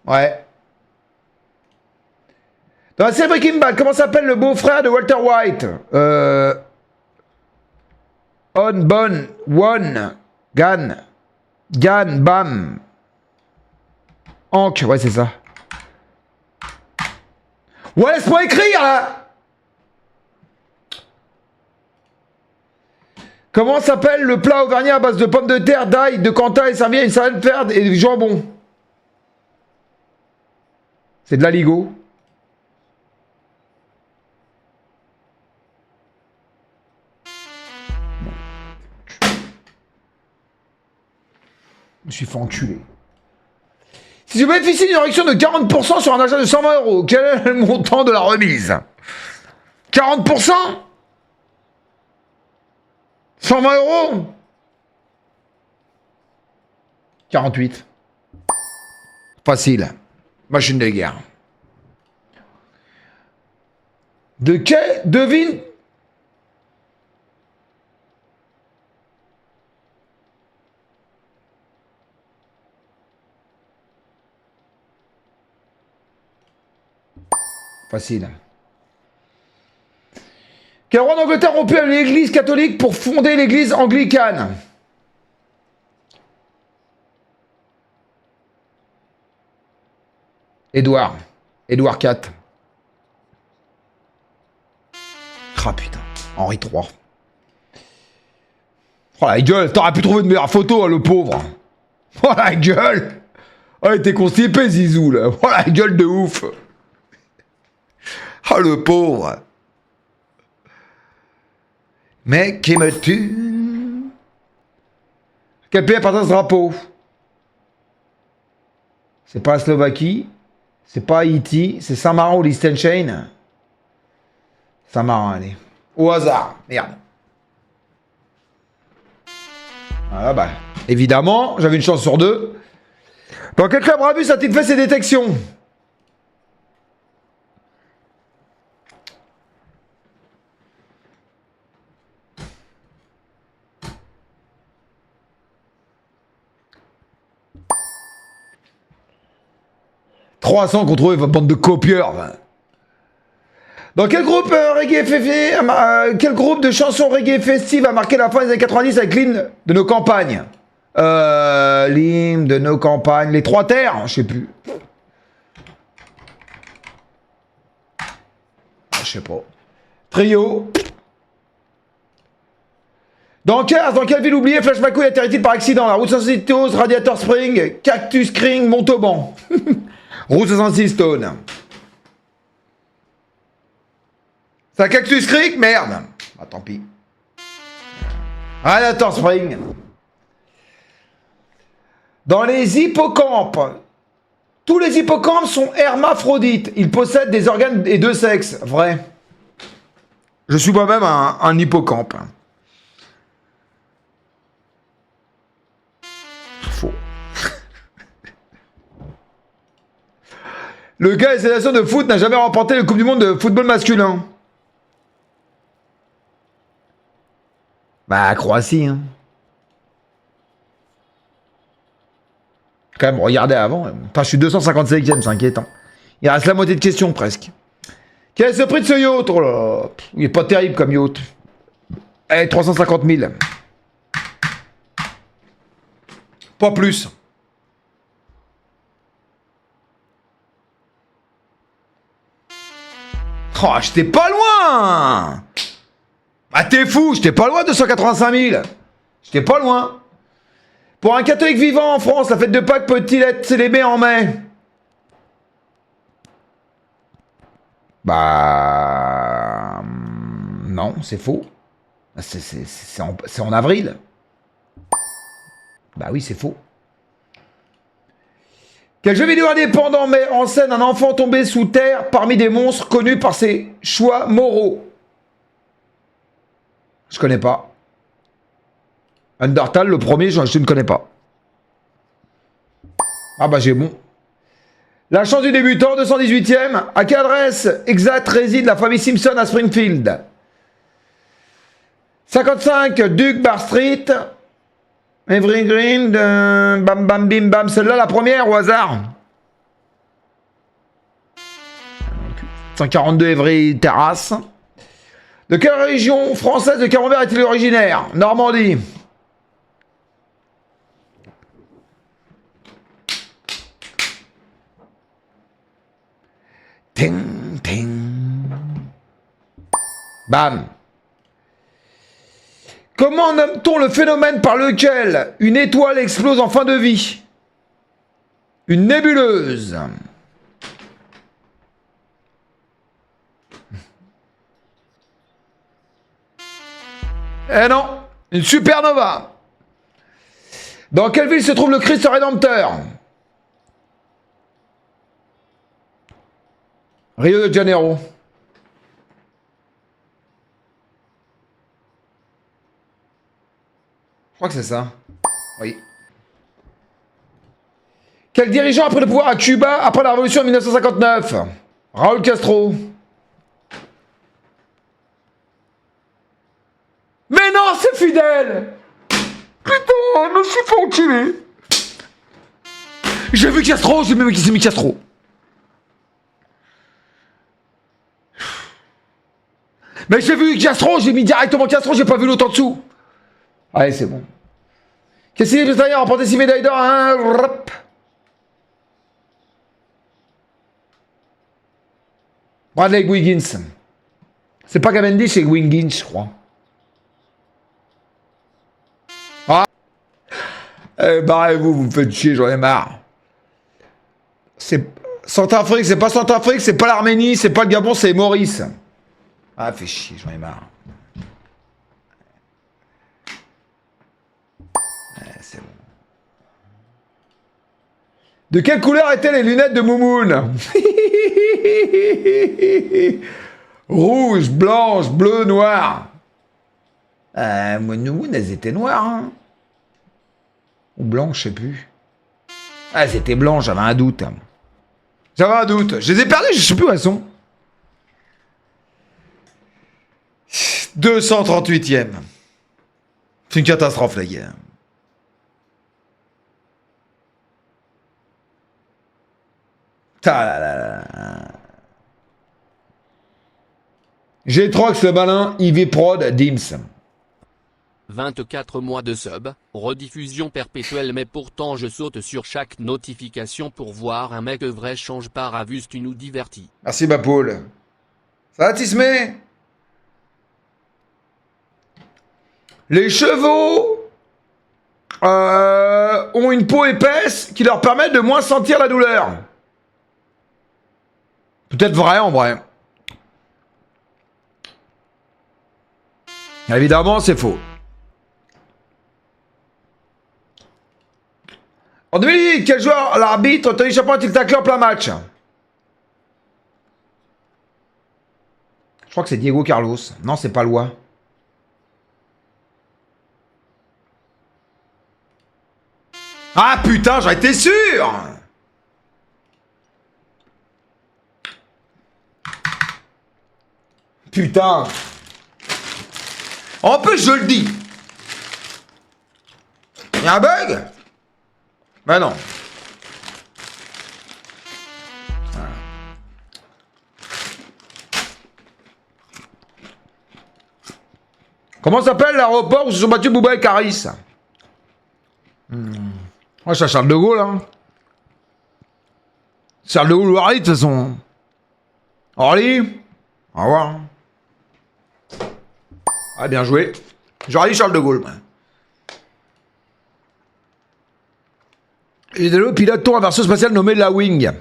Ouais. Dans la série Breaking Bad, comment s'appelle le beau-frère de Walter White? Bon, One, Gan, Bam. Hank, ouais, c'est ça. Ouais, laisse-moi écrire, là! Comment s'appelle le plat auvergnat à base de pommes de terre, d'ail, de Cantal et servi à une salade verte et du jambon? C'est de l'aligot. Je me suis fait enculer. Si je bénéficie d'une réduction de 40% sur un achat de 120 €, quel est le montant de la remise? 40%? 120 €? 48. Facile. Machine de guerre. De quel... Devine... Facile. Quel roi d'Angleterre rompu avec l'église catholique pour fonder l'église anglicane? Édouard. Édouard IV. Ah putain. Henri III. Oh la gueule, t'aurais pu trouver une meilleure photo, hein, le pauvre. Oh la gueule. Oh, il était constipé, Zizou, là. Oh la gueule de ouf. Oh, le pauvre. Mais qui me tue. Quel pays appartient à ce drapeau? C'est pas la Slovaquie. C'est pas Haïti. C'est Saint-Marin ou Liechtenstein. Saint-Marin, allez. Au hasard. Merde. Voilà, bah. Évidemment, j'avais une chance sur deux. Dans quel club Brabus a-t-il fait ses détections? « 300 contre eux, bande de copieurs. » Dans quel groupe quel groupe de chansons reggae festive a marqué la fin des années 90 avec l'hymne de nos campagnes? L'hymne de nos campagnes, les Trois Terres, je sais plus. Je sais pas. Trio. Dans quelle ville oubliée Flash McQueen atterrit-il par accident? La route 66 Radiator Spring, Cactus Spring, Montauban. Route 66 Stone. C'est un Cactus Creek? Merde. Ah, tant pis. Radiator Spring. Dans les hippocampes, tous les hippocampes sont hermaphrodites. Ils possèdent des organes et deux sexes. Vrai. Je suis moi-même un hippocampe. Faux. Le gars des sélections de foot n'a jamais remporté le Coupe du Monde de football masculin. Bah, Croatie, hein. Quand même, regardez avant. Enfin, je suis 257ème, c'est inquiétant. Il reste la moitié de questions, presque. Quel est ce prix de ce yacht? Oh là, il est pas terrible comme yacht. Eh, 350 000. Pas plus. Oh, j'étais pas loin. Ah, t'es fou, j'étais pas loin de 285 000. J'étais pas loin. Pour un catholique vivant en France, la fête de Pâques peut-il être célébrée en mai? Bah... Non, c'est faux. C'est en avril. Bah oui, c'est faux. Quel jeu vidéo indépendant met en scène un enfant tombé sous terre parmi des monstres connus par ses choix moraux? Je connais pas. Undertale, le premier, je ne connais pas. Ah bah j'ai bon. La chance du débutant, 218ème. À quelle adresse exacte réside la famille Simpson à Springfield? 55 Duke Bar Street. Every Green, bam bam bim bam. Celle-là, la première, au hasard. 142 Evry Terrasse. De quelle région française de Camembert est-il originaire? Normandie. Ting, ting. Bam. Comment nomme-t-on le phénomène par lequel une étoile explose en fin de vie? Une nébuleuse. Eh non, une supernova. Dans quelle ville se trouve le Christ Rédempteur? Rio de Janeiro. Je crois que c'est ça. Oui. Quel dirigeant a pris le pouvoir à Cuba après la révolution de 1959? Raúl Castro. Mais non, c'est Fidel! Putain, je me suis fait enculer. J'ai vu Castro, j'ai même qui s'est mis Castro. Mais j'ai vu Castro, j'ai mis directement Castro, j'ai pas vu l'autre en dessous. Allez, c'est bon. Qu'est-ce qu'il a remporté 6 médailles d'or, hein? Bradley Wiggins. C'est pas Cavendish, c'est Wiggins, je crois. Ah. Eh, barrez-vous, vous me faites chier, j'en ai marre. C'est... Centrafrique, c'est pas Centrafrique, c'est pas l'Arménie, c'est pas le Gabon, c'est Maurice. Ah, fait chier, j'en ai marre. C'est bon. De quelle couleur étaient les lunettes de Moumoun? Rouge, blanche, bleu, noir. Moumoun, elles étaient noires, hein. Ou blanches, je sais plus. Ah, elles étaient blanches, j'avais un doute. J'avais un doute. Je les ai perdues, je sais plus où elles sont. 238e. C'est une catastrophe, les gars. G3X le balin, IV Prod, Dims. 24 mois de sub, rediffusion perpétuelle mais pourtant je saute sur chaque notification pour voir un mec vrai change par avus tu nous divertis. Merci ma Paul. Ça va Tismé? Les chevaux ont une peau épaisse qui leur permet de moins sentir la douleur. Peut-être vrai en vrai. Évidemment c'est faux. En 2008, quel joueur l'arbitre Tony Chapin a-t-il taclé en plein match? Je crois que c'est Diego Carlos. Non, c'est pas Loi. Ah putain, j'en étais sûr! Putain! En plus, je le dis! Y'a un bug? Ben non. Voilà. Comment s'appelle l'aéroport où se sont battus Bouba et Caris? Ouais, c'est Charles de Gaulle, hein. Charles de Gaulle ou Harry, de toute façon. Orly? Au revoir. Ah, bien joué. J'aurais dit Charles de Gaulle, moi. Et de l'eau, pilote un vaisseau spatial nommé la Wing.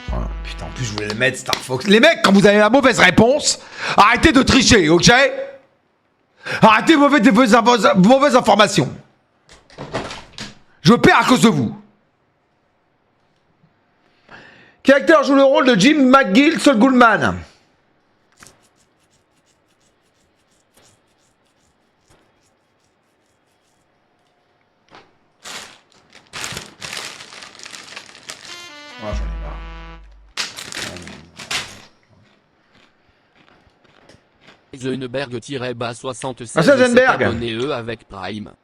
Voilà. Putain, en plus, je voulais le mettre Star Fox. Les mecs, quand vous avez la mauvaise réponse, arrêtez de tricher, ok? Arrêtez mauvaises informations. Je perds à cause de vous. Quel acteur joue le rôle de Jim McGill, Saul Goodman? Oh, j'en ai marre. Heisenberg-66 Ah, c'est Heisenberg. abonnez-eux avec Prime.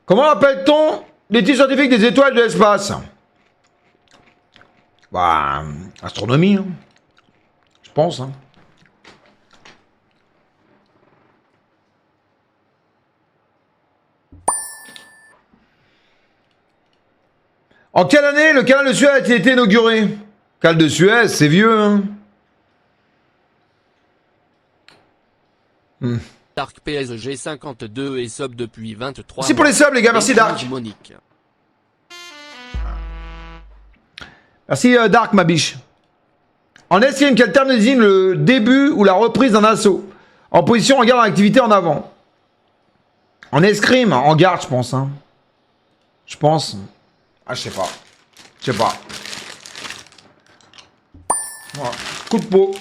Comment appelle-t-on l'étude scientifique des étoiles de l'espace? Bah, astronomie, hein. Je pense, hein. En quelle année le canal de Suez a-t-il été inauguré? Canal de Suez, c'est vieux, hein. Dark PSG 52 et sub depuis 23 Merci pour les subs, les gars, merci Dark. Monique. Merci Dark, ma biche. En escrime, quel terme désigne le début ou la reprise d'un assaut? En position, en garde, en activité, en avant. En escrime, en garde, je pense, hein. Je pense. Ah, je sais pas. Je sais pas. Voilà. Coup de peau.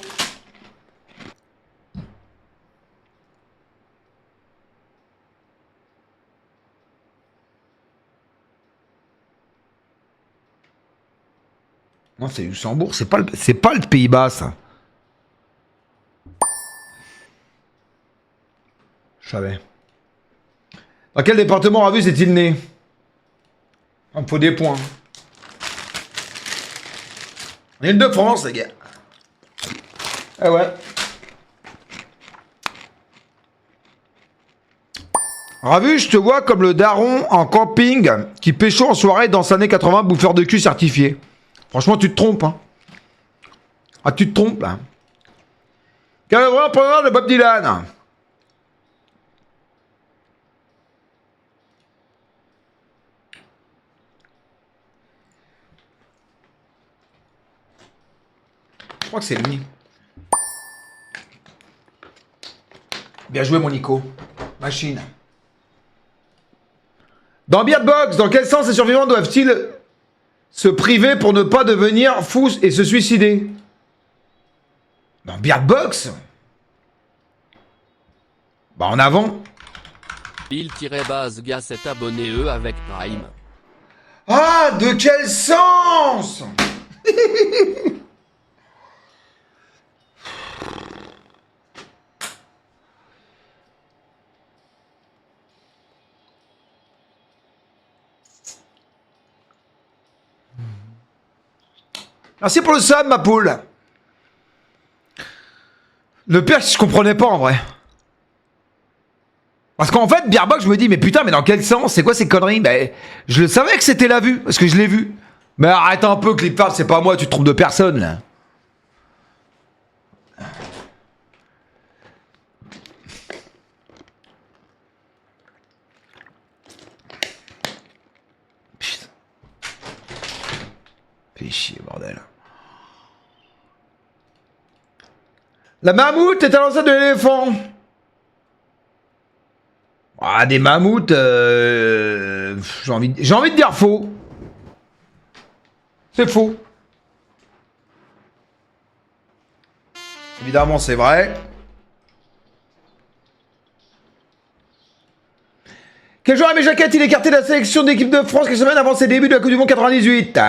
Non, c'est Luxembourg, c'est pas le Pays-Bas, ça. Je savais. Dans quel département Ravus est-il né? Il me faut des points. En Île-de-France, les gars. Ah ouais. Ravu, je te vois comme le daron en camping qui pécho en soirée dans les années 80, bouffeur de cul certifié. Franchement, tu te trompes, hein. Ah, tu te trompes, là. Quel est le vrai programme de Bob Dylan? Je crois que c'est lui. Bien joué, mon Nico. Machine. Dans Beardbox, dans quel sens les survivants doivent-ils se priver pour ne pas devenir fous et se suicider? Dans Beardbox? Bah en avant. Il-base gars s'est abonné avec Prime. Ah, de quel sens? Merci pour le sub, ma poule. Le pire, je comprenais pas en vrai. Parce qu'en fait, Beardbox, je me dis, mais putain, mais dans quel sens? C'est quoi ces conneries? Ben, je le savais que c'était la vue, parce que je l'ai vu. Mais arrête un peu, Clipfarm, c'est pas moi, tu te trompes de personne, là. Putain. Fais chier, bordel. La mammouth est à l'ancêtre de l'éléphant. Ah, des mammouths, j'ai envie de dire faux. C'est faux. Évidemment, c'est vrai. Quel joueur Aimé Jacquet il est écarté de la sélection d'équipe de France quelques semaines avant ses débuts de la Coupe du Monde 98?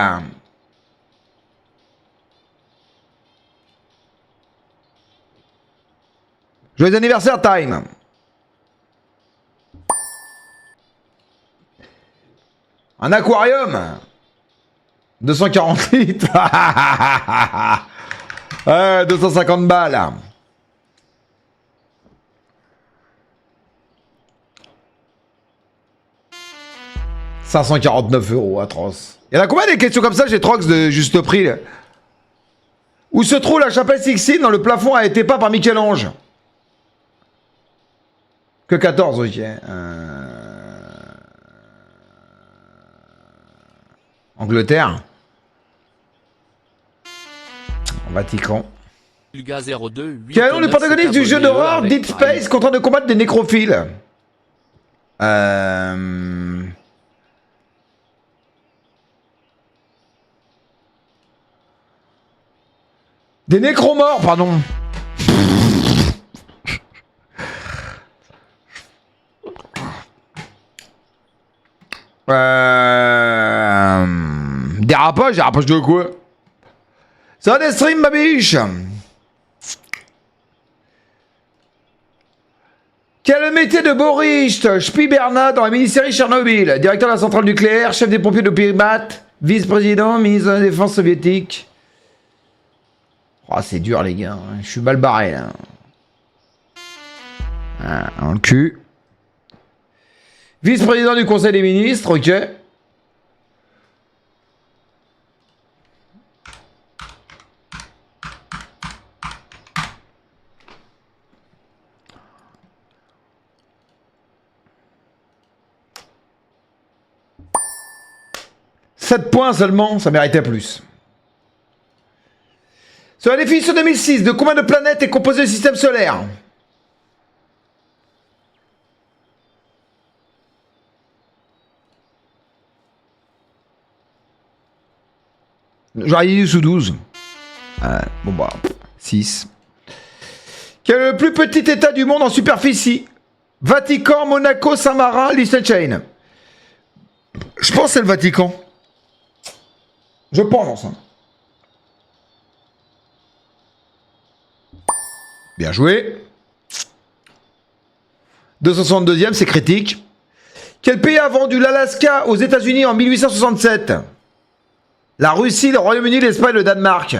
Joyeux anniversaire, Time. Un aquarium. 240 litres. Ouais, 250 balles. « 549 €, atroce. Il y en a combien des questions comme ça chez Trox de juste prix là? Où se trouve la chapelle Sixtine dans le plafond a été peint par Michel-Ange? Que 14, ok. Angleterre. Vatican. Ulga 02 8 Quel est le nom du protagoniste du jeu d'horreur Dead Space contraint de combattre des nécrophiles? Des nécromorts, pardon. Dérapage de quoi? Ça des streams, ma biche. Quel est le métier de Boris Spiberna dans la mini-série Chernobyl? Directeur de la centrale nucléaire, chef des pompiers de Pirmat, vice-président, ministre de la défense soviétique. Oh, c'est dur, les gars. Je suis mal barré, là. Ah, dans le cul. Vice-président du Conseil des ministres, ok. « 7 points seulement, ça méritait plus. » Sur la définition 2006, de combien de planètes est composé le système solaire? J'aurais dit sous 12. Bon bah, 6. Quel est le plus petit état du monde en superficie? Vatican, Monaco, Saint-Marin, Liechtenstein. Je pense que c'est le Vatican. Je pense. Bien joué. 262e, c'est critique. Quel pays a vendu l'Alaska aux États-Unis en 1867? La Russie, le Royaume-Uni, l'Espagne, le Danemark.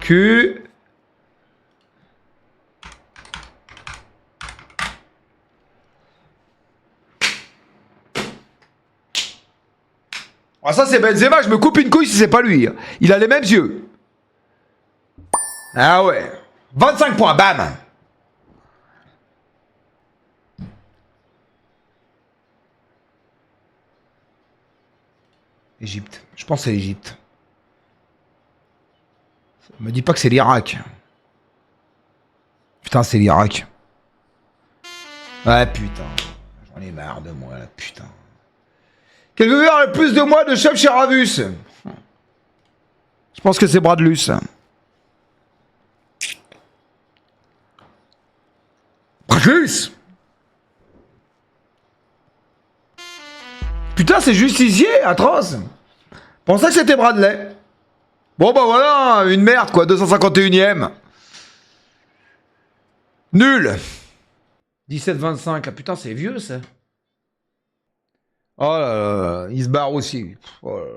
Cul. Ah ça c'est Benzema, je me coupe une couille si c'est pas lui. Il a les mêmes yeux. Ah ouais. 25 points, bam. Égypte. Je pense que c'est l'Égypte. Me dis pas que c'est l'Irak. Putain, c'est l'Irak. Ouais, putain. J'en ai marre de moi, là, putain. Quel veut faire le plus de moi de chef chez Ravus? Je pense que c'est Bradlus. Bradlus? Putain, c'est justicier, atroce. Pensais que c'était Bradley. Bon bah voilà, une merde quoi, 251ème. Nul. 17-25, ah putain c'est vieux ça. Oh là là, il se barre aussi. Oh là là.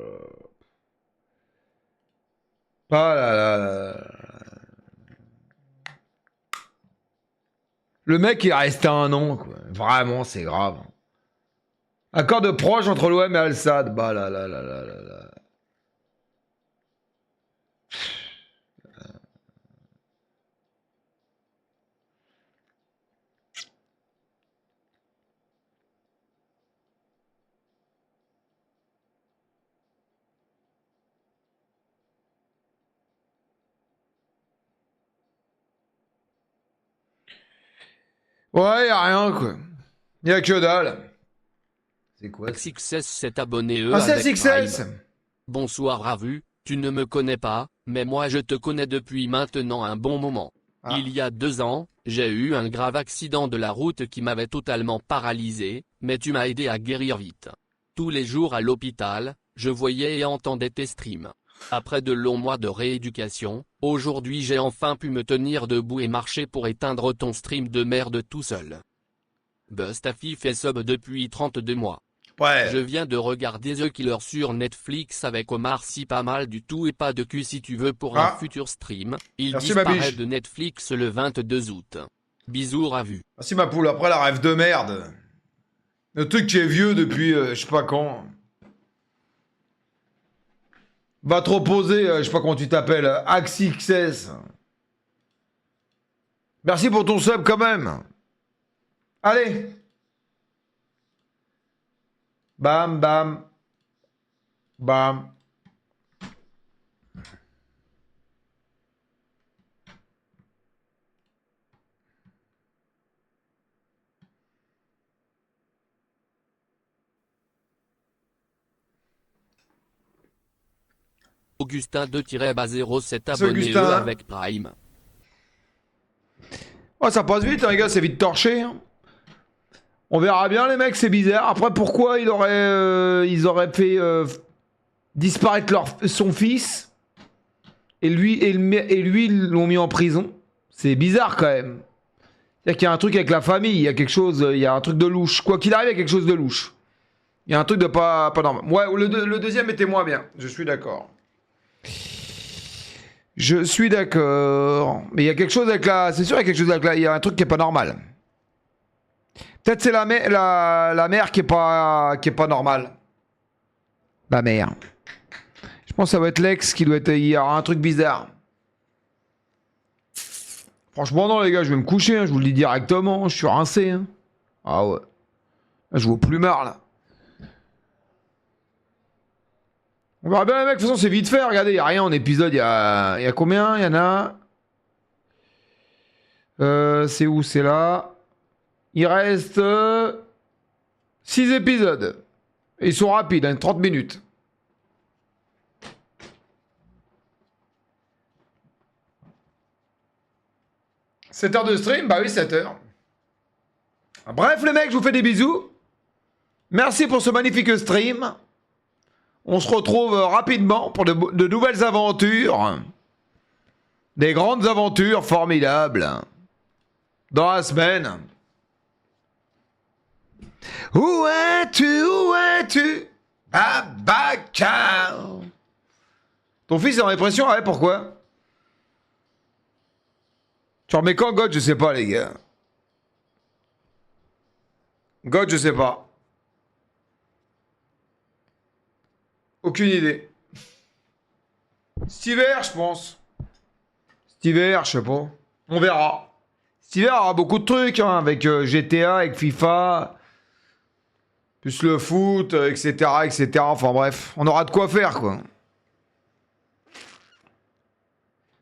Oh là là là. Le mec il est resté un an quoi. Vraiment c'est grave. Accord de proche entre l'OM et Al-Sadd. Bah là là là là là là. Ouais, y'a rien quoi. Y'a que dalle. C'est quoi ça? XXS s'est abonné eux Ah, c'est avec XXS. Prime. Bonsoir Ravu, tu ne me connais pas, mais moi je te connais depuis maintenant un bon moment. Ah. Il y a 2 ans, j'ai eu un grave accident de la route qui m'avait totalement paralysé, mais tu m'as aidé à guérir vite. Tous les jours à l'hôpital, je voyais et entendais tes streams. Après de longs mois de rééducation, aujourd'hui j'ai enfin pu me tenir debout et marcher pour éteindre ton stream de merde tout seul. Bustafi fait sub depuis 32 mois. Ouais. Je viens de regarder The Killer sur Netflix avec Omar Sy, pas mal du tout et pas de cul si tu veux pour un futur stream. Il Merci, ma disparaît biche. de Netflix le 22 août. Bisous Ravu. Merci ma poule, après la rêve de merde. Le truc qui est vieux depuis je sais pas quand. Va te reposer, je sais pas comment tu t'appelles, Axi XS. Merci pour ton sub quand même. Allez. Bam, bam. Bam. Augustin 2-0 s'est C'est abonné Augustin. eux avec Prime. Oh, ça passe vite, hein, les gars, c'est vite torché. Hein. On verra bien, les mecs, c'est bizarre. Après, pourquoi ils auraient fait disparaître son fils et lui, ils l'ont mis en prison? C'est bizarre quand même. C'est-à-dire qu'il y a un truc avec la famille, il y a quelque chose, il y a un truc de louche. Quoi qu'il arrive, il y a quelque chose de louche. Il y a un truc de pas normal. Ouais, le deuxième était moins bien, je suis d'accord. Je suis d'accord. Mais il y a quelque chose avec la... C'est sûr, il y a quelque chose avec la... Il y a un truc qui est pas normal. Peut-être c'est la mère qui est pas normale. La mère. Je pense que ça va être l'ex qui doit être... Il y a un truc bizarre. Franchement, non, les gars, je vais me coucher. Hein, je vous le dis directement. Je suis rincé. Hein. Ah ouais. Là, je vaux plus marre, là. On verra bien les mecs, de toute façon c'est vite fait, regardez, il n'y a rien en épisode, il y a combien? Il y en a... c'est où? C'est là. Il reste 6 épisodes. Et ils sont rapides, hein, 30 minutes. « 7 heures de stream? Bah oui, 7 heures. Bref les mecs, je vous fais des bisous. Merci pour ce magnifique stream. On se retrouve rapidement pour de nouvelles aventures. Des grandes aventures formidables. Dans la semaine. Où es-tu? Où es-tu? Babacar. Ton fils est en dépression? Ouais, pourquoi? Tu remets quand God? Je sais pas, les gars. God, je sais pas. Aucune idée. Cet hiver, je pense. Cet hiver, je sais pas. On verra. Cet hiver, il y aura beaucoup de trucs, hein, avec GTA, avec FIFA, plus le foot, etc., etc. Enfin bref, on aura de quoi faire, quoi.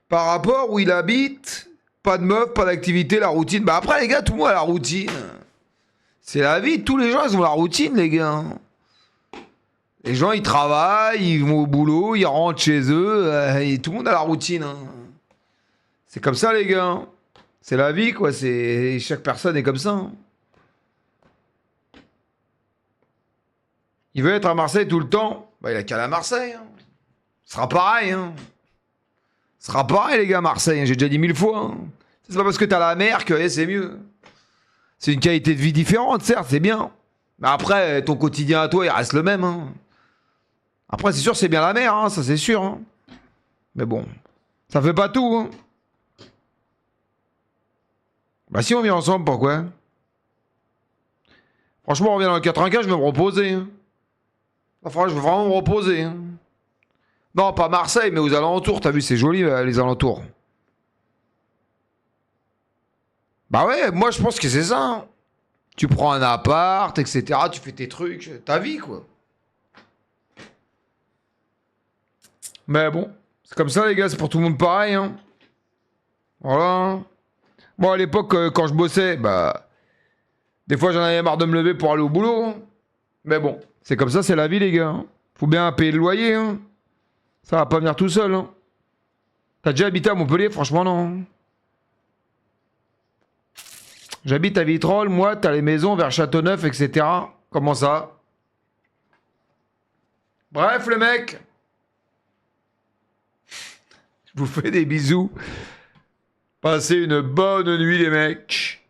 Par rapport où il habite, pas de meuf, pas d'activité, la routine. Bah après, les gars, tout le monde a la routine. C'est la vie. Tous les gens, ils ont la routine, les gars. Les gens, ils travaillent, ils vont au boulot, ils rentrent chez eux. Et tout le monde a la routine. Hein. C'est comme ça, les gars. C'est la vie, quoi. Chaque personne est comme ça. Hein. Il veut être à Marseille tout le temps. Bah, il a qu'à aller à Marseille. Hein. Ce sera pareil. Hein. Ce sera pareil, les gars, à Marseille. Hein. J'ai déjà dit 1000 fois. Hein. C'est pas parce que t'as la mer que c'est mieux. C'est une qualité de vie différente, certes, c'est bien. Mais après, ton quotidien à toi, il reste le même. Hein. Après, c'est sûr, c'est bien la mer, hein, ça c'est sûr. Hein. Mais bon, ça fait pas tout. Hein. Bah si on vient ensemble, pourquoi? Franchement, on revient dans le 95, je vais me reposer. Hein. Enfin, je vais vraiment me reposer. Hein. Non, pas Marseille, mais aux alentours, t'as vu, c'est joli, les alentours. Bah ouais, moi je pense que c'est ça. Hein. Tu prends un appart, etc. Tu fais tes trucs, ta vie, quoi. Mais bon, c'est comme ça, les gars, c'est pour tout le monde pareil. Hein. Voilà. Bon, à l'époque, quand je bossais, bah. Des fois, j'en avais marre de me lever pour aller au boulot. Hein. Mais bon, c'est comme ça, c'est la vie, les gars. Hein. Faut bien payer le loyer. Hein. Ça va pas venir tout seul. Hein. T'as déjà habité à Montpellier? Franchement, non. J'habite à Vitrolles, moi, t'as les maisons vers Châteauneuf, etc. Comment ça? Bref, le mec. Je vous fais des bisous. Passez une bonne nuit, les mecs.